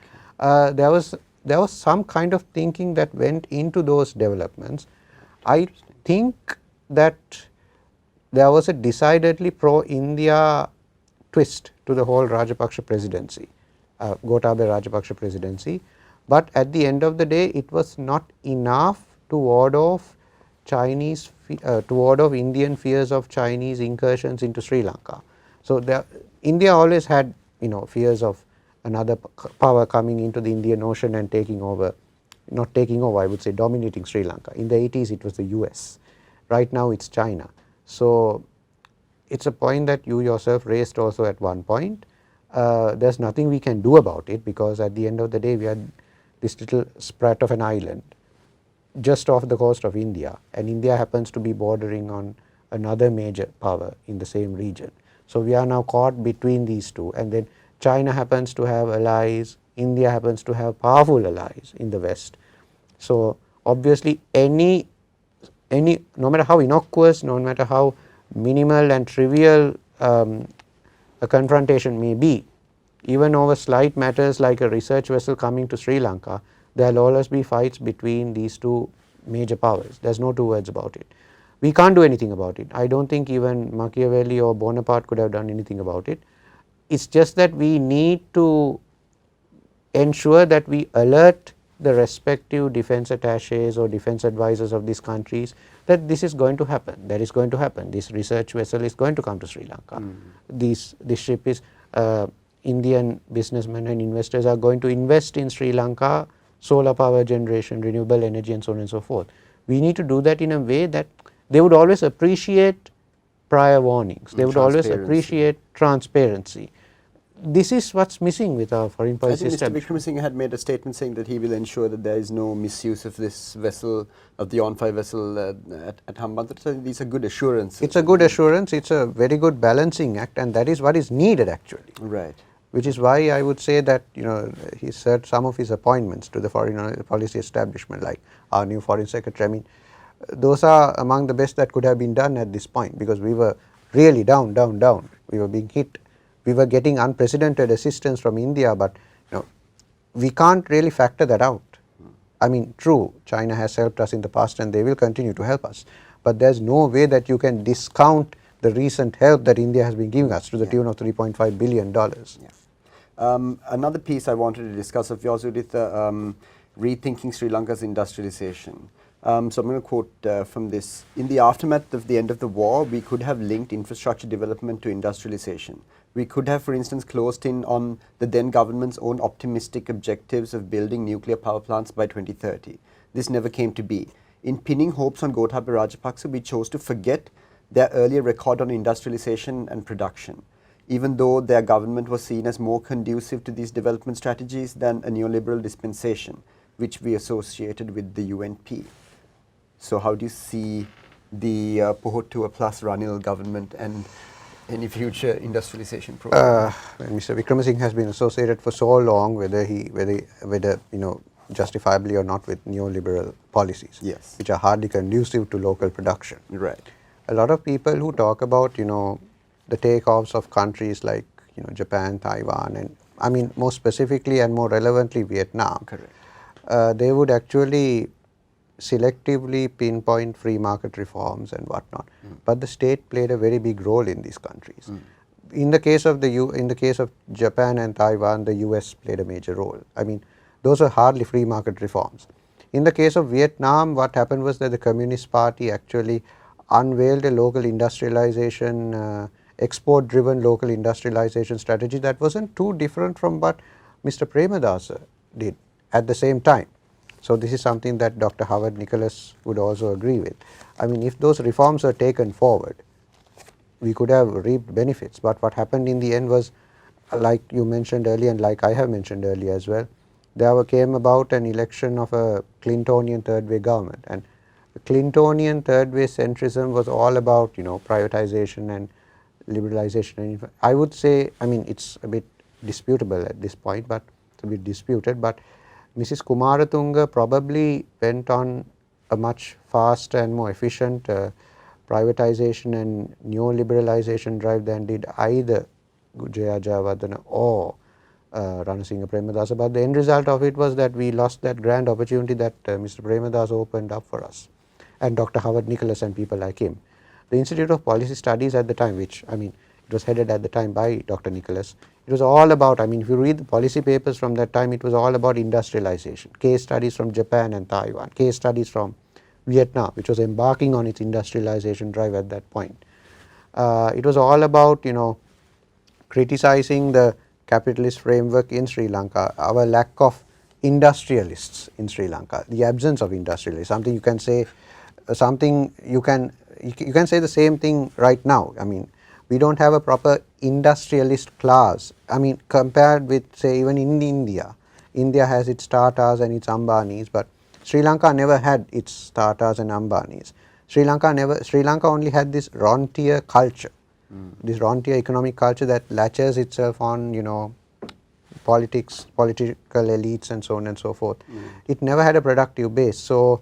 There was some kind of thinking that went into those developments. I think that there was a decidedly pro-India twist to the whole Rajapaksa presidency, Gotabaya Rajapaksa presidency. But at the end of the day, it was not enough to ward off Indian fears of Chinese incursions into Sri Lanka. So India always had fears of another power coming into the Indian Ocean and taking over, not taking over, I would say dominating Sri Lanka. In the 80s it was the US. Right now it's China. So it's a point that you yourself raised also at one point. There's nothing we can do about it because at the end of the day we are this little sprat of an island just off the coast of India, and India happens to be bordering on another major power in the same region. So we are now caught between these two, and then China happens to have allies, India happens to have powerful allies in the West. So obviously no matter how innocuous, no matter how minimal and trivial a confrontation may be, even over slight matters like a research vessel coming to Sri Lanka, there will always be fights between these two major powers. There is no two words about it. We can't do anything about it. I don't think even Machiavelli or Bonaparte could have done anything about it. It's just that we need to ensure that we alert the respective defense attaches or defense advisors of these countries that this is going to happen, that is going to happen. This research vessel is going to come to Sri Lanka. This ship is Indian businessmen and investors are going to invest in Sri Lanka, solar power generation, renewable energy and so on and so forth. We need to do that in a way that they would always appreciate prior warnings, they would always appreciate transparency. this is what's missing with our foreign I policy think Mr. establishment. Wickremesinghe had made a statement saying that he will ensure that there is no misuse of this vessel, of the on-fire vessel at Hambantota. So these are good assurances. It's a good assurance, it's a very good balancing act, and that is what is needed actually. Right. Which is why I would say that he said some of his appointments to the foreign policy establishment, like our new foreign secretary, I mean, those are among the best that could have been done at this point, because we were really down. We were being hit. We were getting unprecedented assistance from India, but we can't really factor that out. I mean, true, China has helped us in the past and they will continue to help us, but there's no way that you can discount the recent help that India has been giving us to the tune of $3.5 billion. Yeah. Another piece I wanted to discuss of yours, Uditha, rethinking Sri Lanka's industrialization. So I'm going to quote from this. In the aftermath of the end of the war, we could have linked infrastructure development to industrialization. We could have, for instance, closed in on the then government's own optimistic objectives of building nuclear power plants by 2030. This never came to be. In pinning hopes on Gotabaya Rajapaksa, we chose to forget their earlier record on industrialization and production, even though their government was seen as more conducive to these development strategies than a neoliberal dispensation, which we associated with the UNP. So how do you see the Pohotua plus Ranil government and any future industrialization program? Mr. Wickremesinghe has been associated for so long, whether justifiably or not, with neoliberal policies, Yes. which are hardly conducive to local production. Right. A lot of people who talk about the takeoffs of countries like Japan, Taiwan, and I mean more specifically and more relevantly Vietnam. Correct. They would actually selectively pinpoint free market reforms and whatnot, but the state played a very big role in these countries. In the case of Japan and Taiwan, the US played a major role. I mean, those are hardly free market reforms. In the case of Vietnam, what happened was that the Communist Party actually unveiled a local industrialization, export-driven local industrialization strategy that wasn't too different from what Mr. Premadasa did at the same time. So this is something that Dr. Howard Nicholas would also agree with. I mean, if those reforms are taken forward, we could have reaped benefits, but what happened in the end was, like you mentioned earlier and like I have mentioned earlier as well, there came about an election of a Clintonian third way government, and the Clintonian third way centrism was all about privatization and liberalization. And I would say, I mean, it's a bit disputable at this point, but it's a bit disputed, but Mrs. Kumaratunga probably went on a much faster and more efficient privatization and neoliberalization drive than did either Jaya Jayawardena or Ranasinghe Premadasa. But the end result of it was that we lost that grand opportunity that Mr. Premadasa opened up for us, and Dr. Howard Nicholas and people like him. The Institute of Policy Studies at the time, which I mean it was headed at the time by Dr. Nicholas, it was all about, I mean, if you read the policy papers from that time, it was all about industrialization, case studies from Japan and Taiwan, case studies from Vietnam, which was embarking on its industrialization drive at that point. It was all about, criticizing the capitalist framework in Sri Lanka, our lack of industrialists in Sri Lanka, the absence of industrialists, something you can say, you can say the same thing right now. I mean, we don't have a proper industrialist class. I mean, compared with, say, even in India. India has its Tatas and its Ambanis, but Sri Lanka never had its Tatas and Ambanis. Sri Lanka only had this rentier culture, this rentier economic culture that latches itself on, politics, political elites and so on and so forth. It never had a productive base. So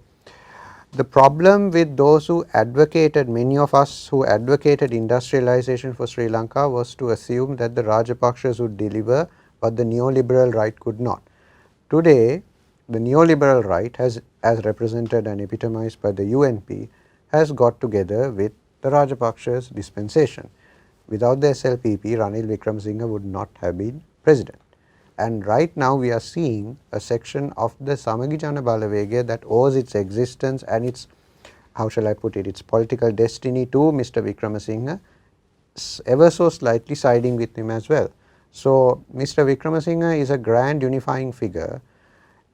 the problem with those who advocated, many of us who advocated industrialization for Sri Lanka, was to assume that the Rajapakshas would deliver what the neoliberal right could not. Today, the neoliberal right has, as represented and epitomized by the UNP, has got together with the Rajapakshas' dispensation. Without the SLPP, Ranil Wickremesinghe would not have been president. And right now we are seeing a section of the Samagi Jana Balawegaya that owes its existence and its, how shall I put it, its political destiny to Mr. Wickremesinghe, ever so slightly siding with him as well. So Mr. Wickremesinghe is a grand unifying figure.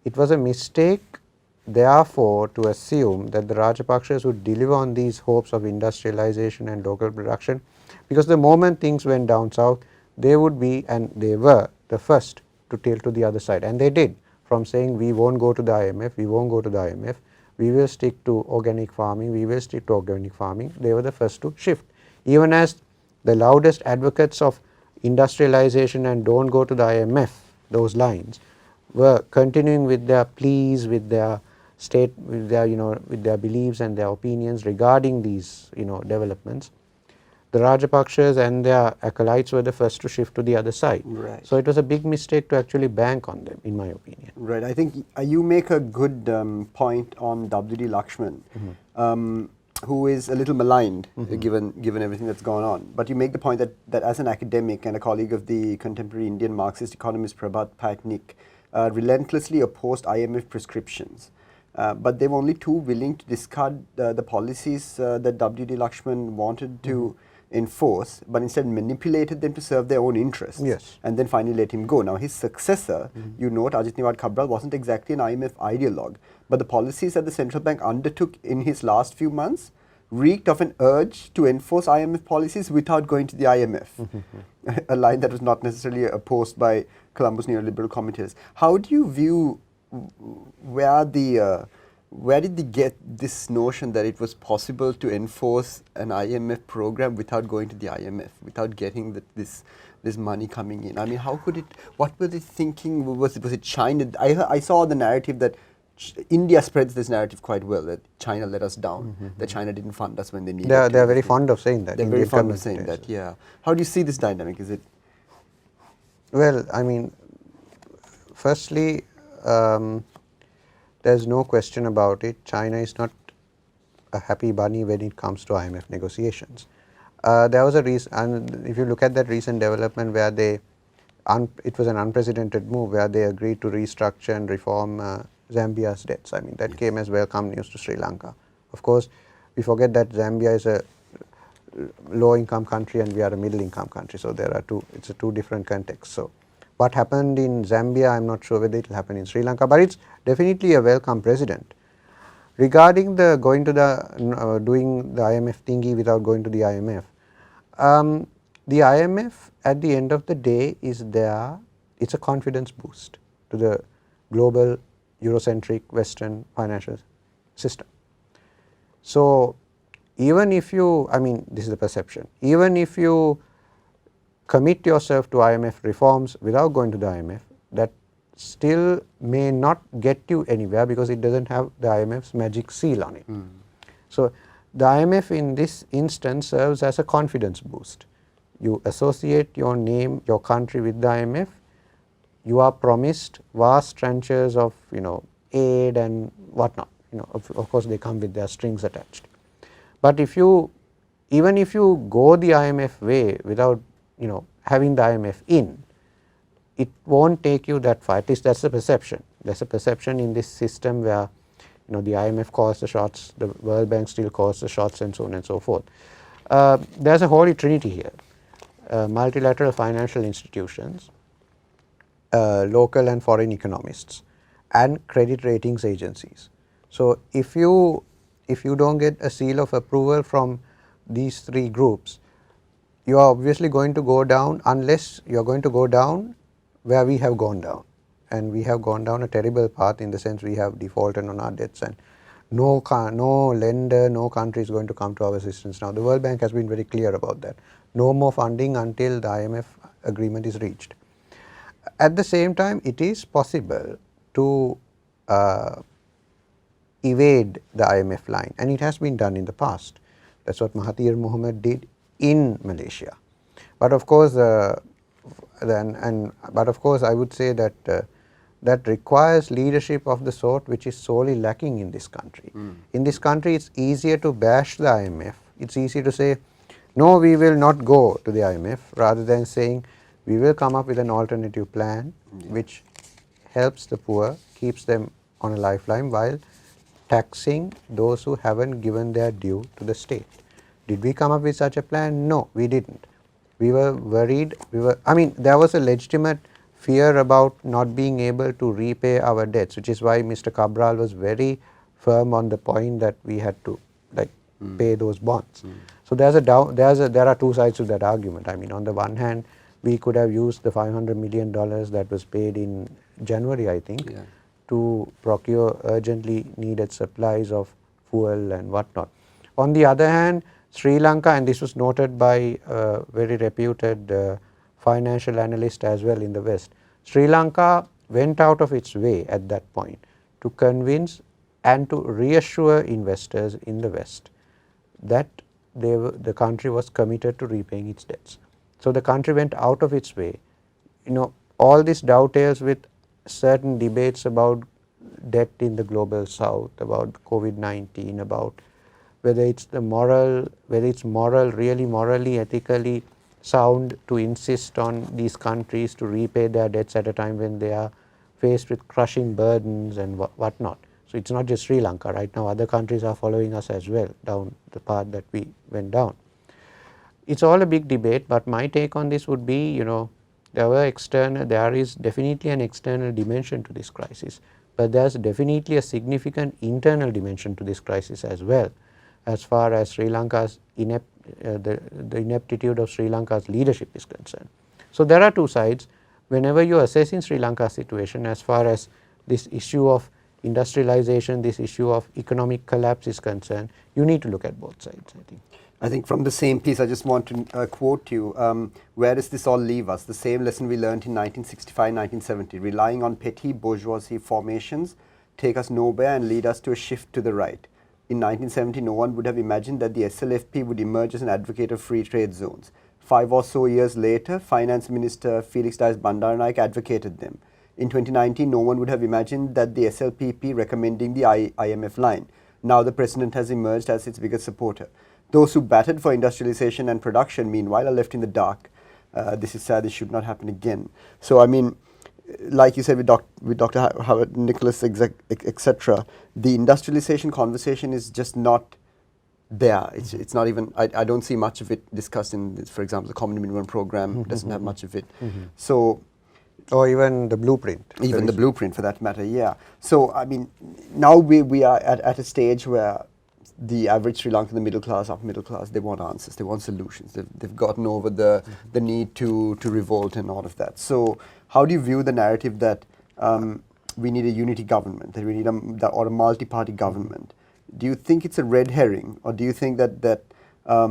It was a mistake therefore to assume that the Rajapakshas would deliver on these hopes of industrialization and local production, because the moment things went down south, they would be, and they were the first to tilt to the other side, and they did, from saying we won't go to the IMF, we won't go to the IMF, we will stick to organic farming, we will stick to organic farming. They were the first to shift, even as the loudest advocates of industrialization and don't go to the IMF, those lines, were continuing with their pleas, with their with their with their beliefs and their opinions regarding these developments. The Rajapakshas and their acolytes were the first to shift to the other side. Right. So it was a big mistake to actually bank on them, in my opinion. Right. I think you make a good point on W.D. Lakshman, who is a little maligned given everything that's gone on. But you make the point that as an academic and a colleague of the contemporary Indian Marxist economist Prabhat Patnaik, relentlessly opposed IMF prescriptions. But they were only too willing to discard the policies that W.D. Lakshman wanted to enforce, but instead manipulated them to serve their own interests. Yes. And then finally let him go. Now his successor, you note, Ajit Niwad Cabral, wasn't exactly an IMF ideologue, but the policies that the central bank undertook in his last few months reeked of an urge to enforce IMF policies without going to the IMF. A line that was not necessarily opposed by Colombo's neoliberal commentators. How do you view where did they get this notion that it was possible to enforce an IMF program without going to the IMF, without getting this money coming in? I mean, how could it? What were they thinking? Was it China? I saw the narrative that India spreads this narrative quite well, that China let us down, that China didn't fund us when they needed to. They are very fond of saying that. They're very fond of saying that. Yeah. How do you see this dynamic? Is it? Well, I mean, firstly, there's no question about it. China is not a happy bunny when it comes to IMF negotiations. There was a reason, and if you look at that recent development where it was an unprecedented move where they agreed to restructure and reform Zambia's debts. I mean, that came as welcome news to Sri Lanka. Of course, we forget that Zambia is a low-income country and we are a middle-income country. So it's a two different contexts. So what happened in Zambia, I'm not sure whether it will happen in Sri Lanka, but it's definitely a welcome precedent. Regarding the doing the IMF thingy without going to the IMF, the IMF at the end of the day is there. It's a confidence boost to the global Eurocentric Western financial system. So even if you, I mean, this is the perception, even if you commit yourself to IMF reforms without going to the IMF, that still may not get you anywhere because it doesn't have the IMF's magic seal on it. So the IMF in this instance serves as a confidence boost. You associate your name, your country with the IMF, you are promised vast tranches of aid and whatnot. Of course they come with their strings attached. But even if you go the IMF way without having the IMF in, it won't take you that far. At least that's the perception. There's a perception in this system where the IMF calls the shots, the World Bank still calls the shots, and so on and so forth. There's a holy trinity here: multilateral financial institutions, local and foreign economists, and credit ratings agencies. So if you don't get a seal of approval from these three groups, you are obviously going to go down, unless you are going to go down where we have gone down. And we have gone down a terrible path, in the sense we have defaulted on our debts, and no lender, no country is going to come to our assistance now. The World Bank has been very clear about that. No more funding until the IMF agreement is reached. At the same time, it is possible to evade the IMF line, and it has been done in the past. That's what Mahathir Mohamad did in Malaysia. But of course, I would say that that requires leadership of the sort which is sorely lacking in this country. In this country, it's easier to bash the IMF. It's easier to say, no, we will not go to the IMF, rather than saying we will come up with an alternative plan which helps the poor, keeps them on a lifeline while taxing those who haven't given their due to the state. Did we come up with such a plan? No, we didn't. We were worried. There was a legitimate fear about not being able to repay our debts, which is why Mr. Cabral was very firm on the point that we had to pay those bonds. So there are two sides to that argument. On the one hand, we could have used the $500 million that was paid in January, I think, to procure urgently needed supplies of fuel and whatnot. On the other hand, Sri Lanka, and this was noted by a very reputed financial analyst as well in the West, Sri Lanka went out of its way at that point to convince and to reassure investors in the West that the country was committed to repaying its debts. So the country went out of its way. All this dovetails with certain debates about debt in the global south, about COVID-19, about whether it's really morally, ethically sound to insist on these countries to repay their debts at a time when they are faced with crushing burdens and whatnot. So it's not just Sri Lanka. Right now other countries are following us as well down the path that we went down. It's all a big debate, but my take on this would be, there is definitely an external dimension to this crisis, but there's definitely a significant internal dimension to this crisis as well, as far as Sri Lanka's the ineptitude of Sri Lanka's leadership is concerned. So there are two sides. Whenever you are assessing Sri Lanka's situation as far as this issue of industrialization, this issue of economic collapse is concerned, you need to look at both sides, I think. I think from the same piece, I just want to quote you. Where does this all leave us? The same lesson we learned in 1965, 1970. Relying on petty bourgeoisie formations take us nowhere and lead us to a shift to the right. In 1970, no one would have imagined that the SLFP would emerge as an advocate of free trade zones. 5 or so years later, Finance Minister Felix Dias Bandaranaike advocated them. In 2019, no one would have imagined that the SLPP recommending the IMF line. Now the President has emerged as its biggest supporter. Those who battled for industrialization and production, meanwhile, are left in the dark. This is sad. This should not happen again. So, I mean, like you said with Dr. Howard Nicholas, etc., the industrialization conversation is just not there. It's not even, I don't see much of it discussed in, for example, the Common Minimum Program doesn't have much of it. So, or even the blueprint. Even the blueprint for that matter, yeah. So, I mean, now we are at a stage where the average Sri Lankan, the middle class, upper middle class, they want answers, they want solutions. They've gotten over the need to revolt and all of that. So how do you view the narrative that we need a unity government, that we need or a multi-party government? Do you think it's a red herring, or do you think that I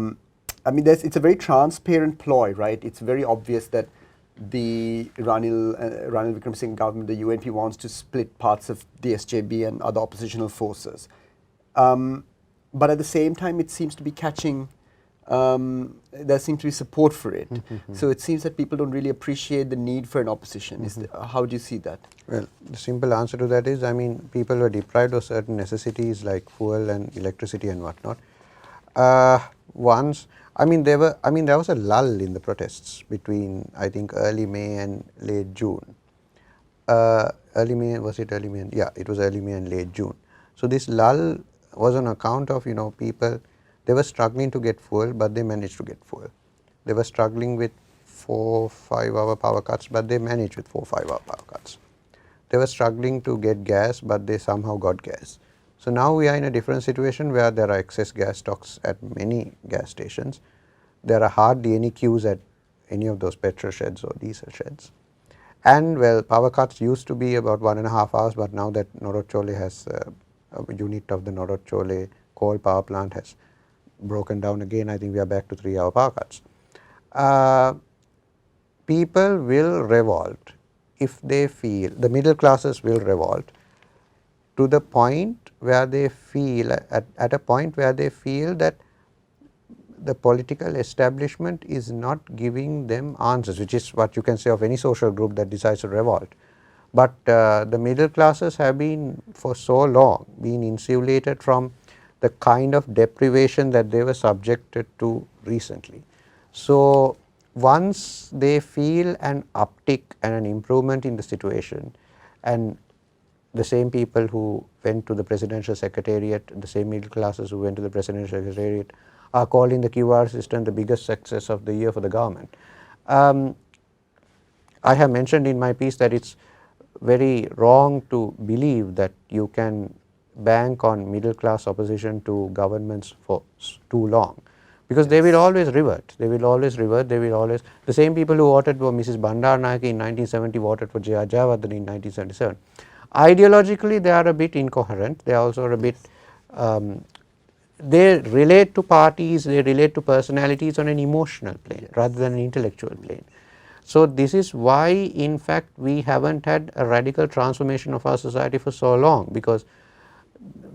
mean, it's a very transparent ploy, right? It's very obvious that the Ranil Wickremesinghe government, the UNP, wants to split parts of the SJB and other oppositional forces. But at the same time, it seems to be catching, there seems to be support for it. So it seems that people don't really appreciate the need for an opposition. How do you see that? Well, the simple answer to that is, I mean, people were deprived of certain necessities like fuel and electricity and whatnot. There was a lull in the protests between, I think, early May and late June. Early May, was it early May? Yeah, it was early May and late June. So this lull was on account of, people, they were struggling to get fuel, but they managed to get fuel. They were struggling with 4-5 hour power cuts, but they managed with 4-5 hour power cuts. They were struggling to get gas, but they somehow got gas. So now we are in a different situation where there are excess gas stocks at many gas stations. There are hardly any queues at any of those petrol sheds or diesel sheds. And well, power cuts used to be about 1.5 hours, but now that Norotchole has a unit of the Norotchole coal power plant has broken down again, I think we are back to 3 hour power cuts. People will revolt if they feel, the middle classes will revolt to the point where they feel, at a point where they feel that the political establishment is not giving them answers, which is what you can say of any social group that decides to revolt. But the middle classes have been for so long been insulated from the kind of deprivation that they were subjected to recently. So once they feel an uptick and an improvement in the situation, and the same people who went to the presidential secretariat, the same middle classes who went to the presidential secretariat are calling the QR system the biggest success of the year for the government. I have mentioned in my piece that it's very wrong to believe that you can bank on middle class opposition to governments for too long, because they will always revert. They will always revert. They will always, the same people who voted for Mrs. Bandaranaike in 1970 voted for J.R. Jayawardene in 1977. Ideologically, they are a bit incoherent. They are also a bit, they relate to parties, they relate to personalities on an emotional plane rather than an intellectual plane. So, this is why in fact we haven't had a radical transformation of our society for so long, because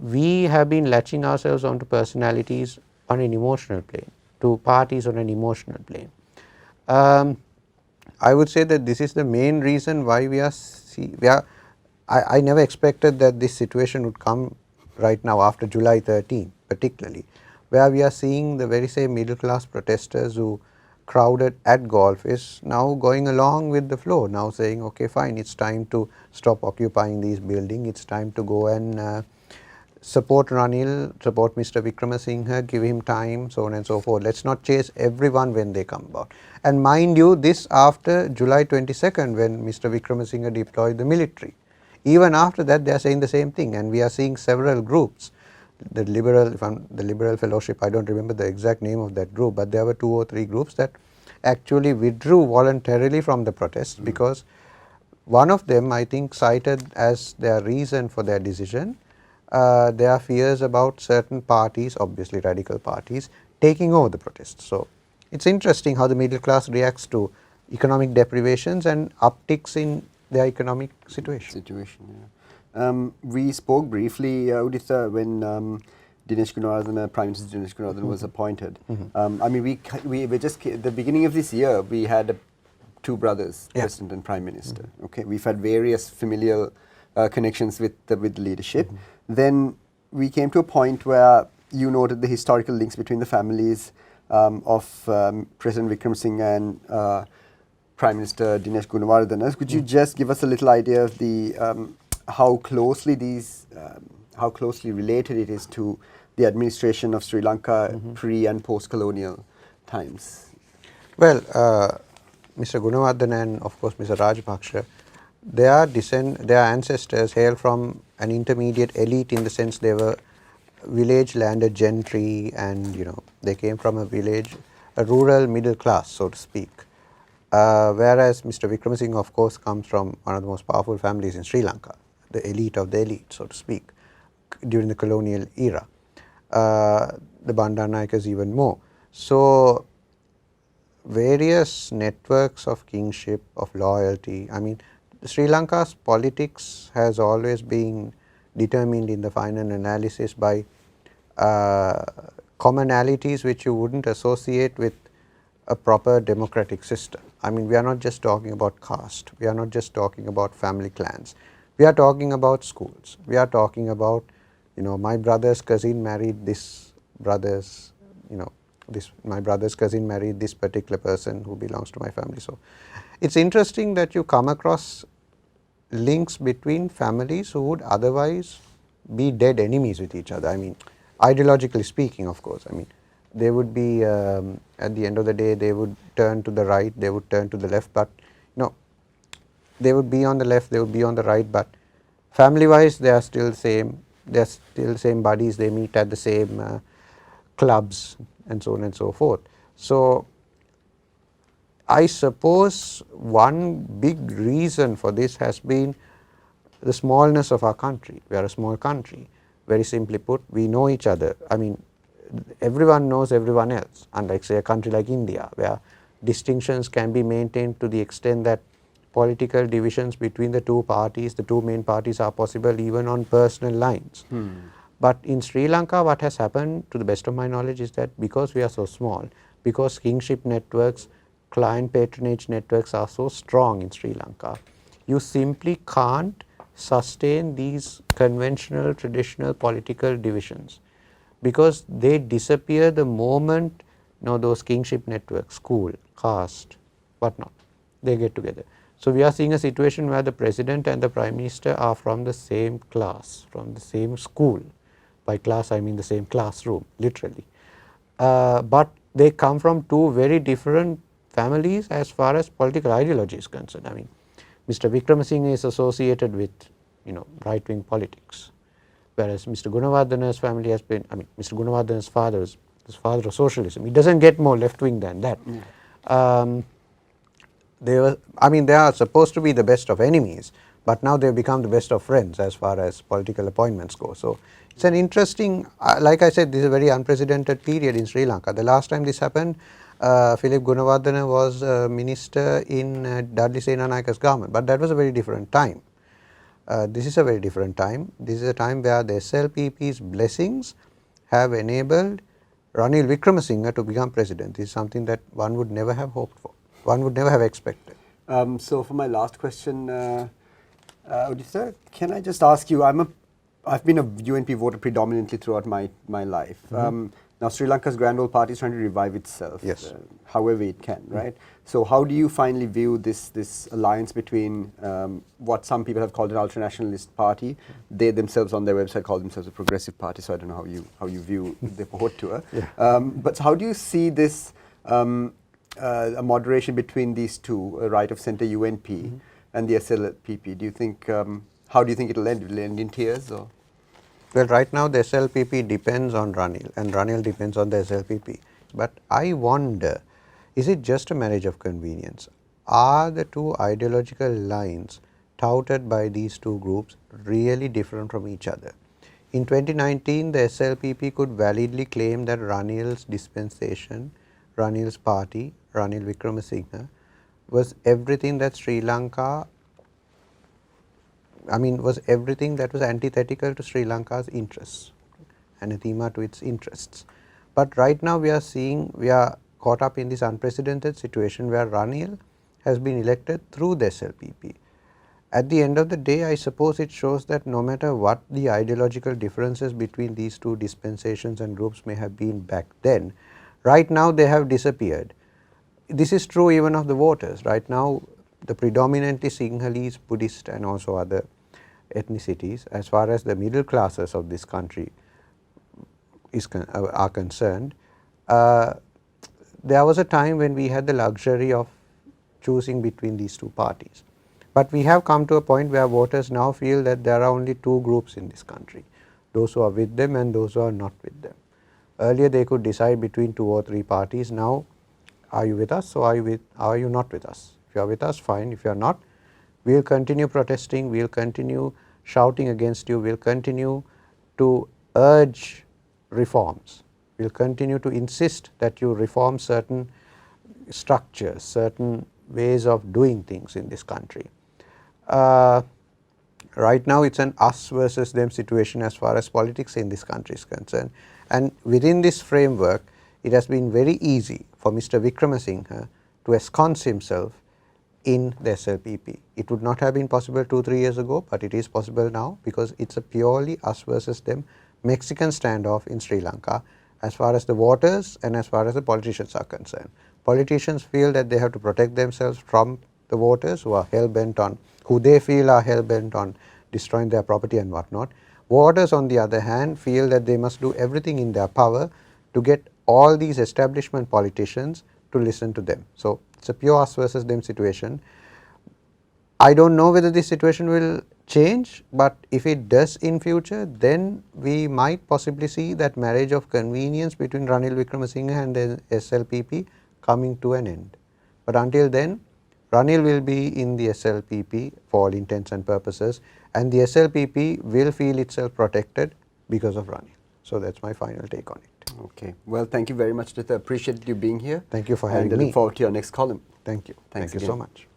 we have been latching ourselves onto personalities on an emotional plane, to parties on an emotional plane. I would say that this is the main reason why I never expected that this situation would come right now after July 13 particularly, where we are seeing the very same middle class protesters who crowded at golf is now going along with the flow, now saying okay fine, it's time to stop occupying these buildings, it's time to go and support Ranil, support Mr. Wickramasinghe, give him time, so on and so forth. Let us not chase everyone when they come about. And mind you, this after July 22nd when Mr. Wickramasinghe deployed the military. Even after that they are saying the same thing, and we are seeing several groups. The Liberal Fellowship, I do not remember the exact name of that group, but there were 2 or 3 groups that actually withdrew voluntarily from the protests because one of them I think cited as their reason for their decision their fears about certain parties, obviously radical parties, taking over the protests. So, it is interesting how the middle class reacts to economic deprivations and upticks in their economic situation. We spoke briefly, Uditha, when Dinesh Gunawardena, Prime Minister Dinesh Gunawardena was appointed. I mean, we were just, at the beginning of this year, we had 2 brothers, President and Prime Minister. Okay, we've had various familial connections with the leadership. Then we came to a point where you noted the historical links between the families of President Wickramasinghe and Prime Minister Dinesh Gunawardena. Could you just give us a little idea of the how closely related it is to the administration of Sri Lanka pre and post colonial times? Well, Mr. Gunawardena and of course Mr. Rajapaksa, their ancestors hail from an intermediate elite, in the sense they were village landed gentry, and they came from a rural middle class, so to speak. Whereas Mr. Wickramasinghe of course comes from one of the most powerful families in Sri Lanka, the elite of the elite, so to speak, during the colonial era. The Bandaranaikes even more. So, various networks of kingship, of loyalty, I mean Sri Lanka's politics has always been determined in the final analysis by commonalities which you would not associate with a proper democratic system. I mean, we are not just talking about caste, we are not just talking about family clans, we are talking about schools, we are talking about my brother's cousin married this brother's, my brother's cousin married this particular person who belongs to my family. So, it is interesting that you come across links between families who would otherwise be dead enemies with each other. I mean, ideologically speaking, of course, I mean, they would be at the end of the day they would turn to the right, they would turn to the left, but they would be on the left, they would be on the right, but family wise they are still same, they are still the same buddies, they meet at the same clubs and so on and so forth. So, I suppose one big reason for this has been the smallness of our country. We are a small country. Very simply put, we know each other. I mean, everyone knows everyone else, unlike say a country like India, where distinctions can be maintained to the extent that political divisions between the 2 parties, the 2 main parties, are possible even on personal lines. But in Sri Lanka, what has happened, to the best of my knowledge, is that because we are so small, because kingship networks, client patronage networks are so strong in Sri Lanka, you simply can't sustain these conventional traditional political divisions, because they disappear the moment those kingship networks, school, caste, whatnot, they get together. So, we are seeing a situation where the president and the prime minister are from the same class, from the same school. By class I mean the same classroom, literally. But they come from 2 very different families as far as political ideology is concerned. I mean, Mr. Wickramasinghe is associated with right wing politics, whereas Mr. Gunawardena's family has been, I mean Mr. Gunawardena's father was this father of socialism. It doesn't get more left wing than that. They are supposed to be the best of enemies, but now they have become the best of friends as far as political appointments go. So it's an interesting, like I said, this is a very unprecedented period in Sri Lanka. The last time this happened, Philip Gunawardena was minister in Dudley Senanayaka's government, but that was a very different time. This is a very different time. This is a time where the SLPP's blessings have enabled Ranil Wickremesinghe to become president. This is something that one would never have hoped for. One would never have expected. So for my last question, Uditha, can I just ask you, I've been a UNP voter predominantly throughout my life. Now Sri Lanka's Grand Old Party is trying to revive itself, Yes. However it can, right? So how do you finally view this alliance between what some people have called an ultranationalist party? They themselves on their website call themselves a progressive party, so I don't know how you view the haute tour. But how do you see this a moderation between these two, a right of centre UNP and the SLPP? Do you think, how do you think it will end? Will it end in tears? Or? Well, right now the SLPP depends on Ranil and Ranil depends on the SLPP. But I wonder, is it just a marriage of convenience? Are the two ideological lines touted by these two groups really different from each other? In 2019, the SLPP could validly claim that Ranil's dispensation, Ranil's party, Ranil Wickremesinghe was everything that Sri Lanka, was everything that was antithetical to Sri Lanka's interests, anathema to its interests. But right now we are caught up in this unprecedented situation where Ranil has been elected through the SLPP. At the end of the day, I suppose it shows that no matter what the ideological differences between these two dispensations and groups may have been back then, right now they have disappeared. This is true even of the voters. Right now, the predominantly Sinhalese, Buddhist and also other ethnicities, as far as the middle classes of this country are concerned, there was a time when we had the luxury of choosing between these two parties. But we have come to a point where voters now feel that there are only two groups in this country, those who are with them and those who are not with them. Earlier they could decide between 2 or 3 parties. Now, are you with us or are you not with us? If you are with us, fine. If you are not, we will continue protesting, we will continue shouting against you, we will continue to urge reforms, we will continue to insist that you reform certain structures, certain ways of doing things in this country. Right now it is an us versus them situation as far as politics in this country is concerned, and within this framework it has been very easy for Mr. Wickremesinghe to ensconce himself in the SLPP. It would not have been possible 2-3 years ago, but it is possible now because it is a purely us versus them Mexican standoff in Sri Lanka as far as the voters and as far as the politicians are concerned. Politicians feel that they have to protect themselves from the voters who are hell-bent on, who they feel are hell-bent on destroying their property and whatnot. Voters on the other hand feel that they must do everything in their power to get all these establishment politicians to listen to them. So it is a pure us versus them situation. I do not know whether this situation will change, but if it does in future, then we might possibly see that marriage of convenience between Ranil Wickremesinghe and the SLPP coming to an end. But until then, Ranil will be in the SLPP for all intents and purposes, and the SLPP will feel itself protected because of Ranil. So that is my final take on it. Okay. Well, thank you very much, Uditha. Appreciate you being here. Thank you for having me. And I look forward to your next column. Thank you. Thank you so much.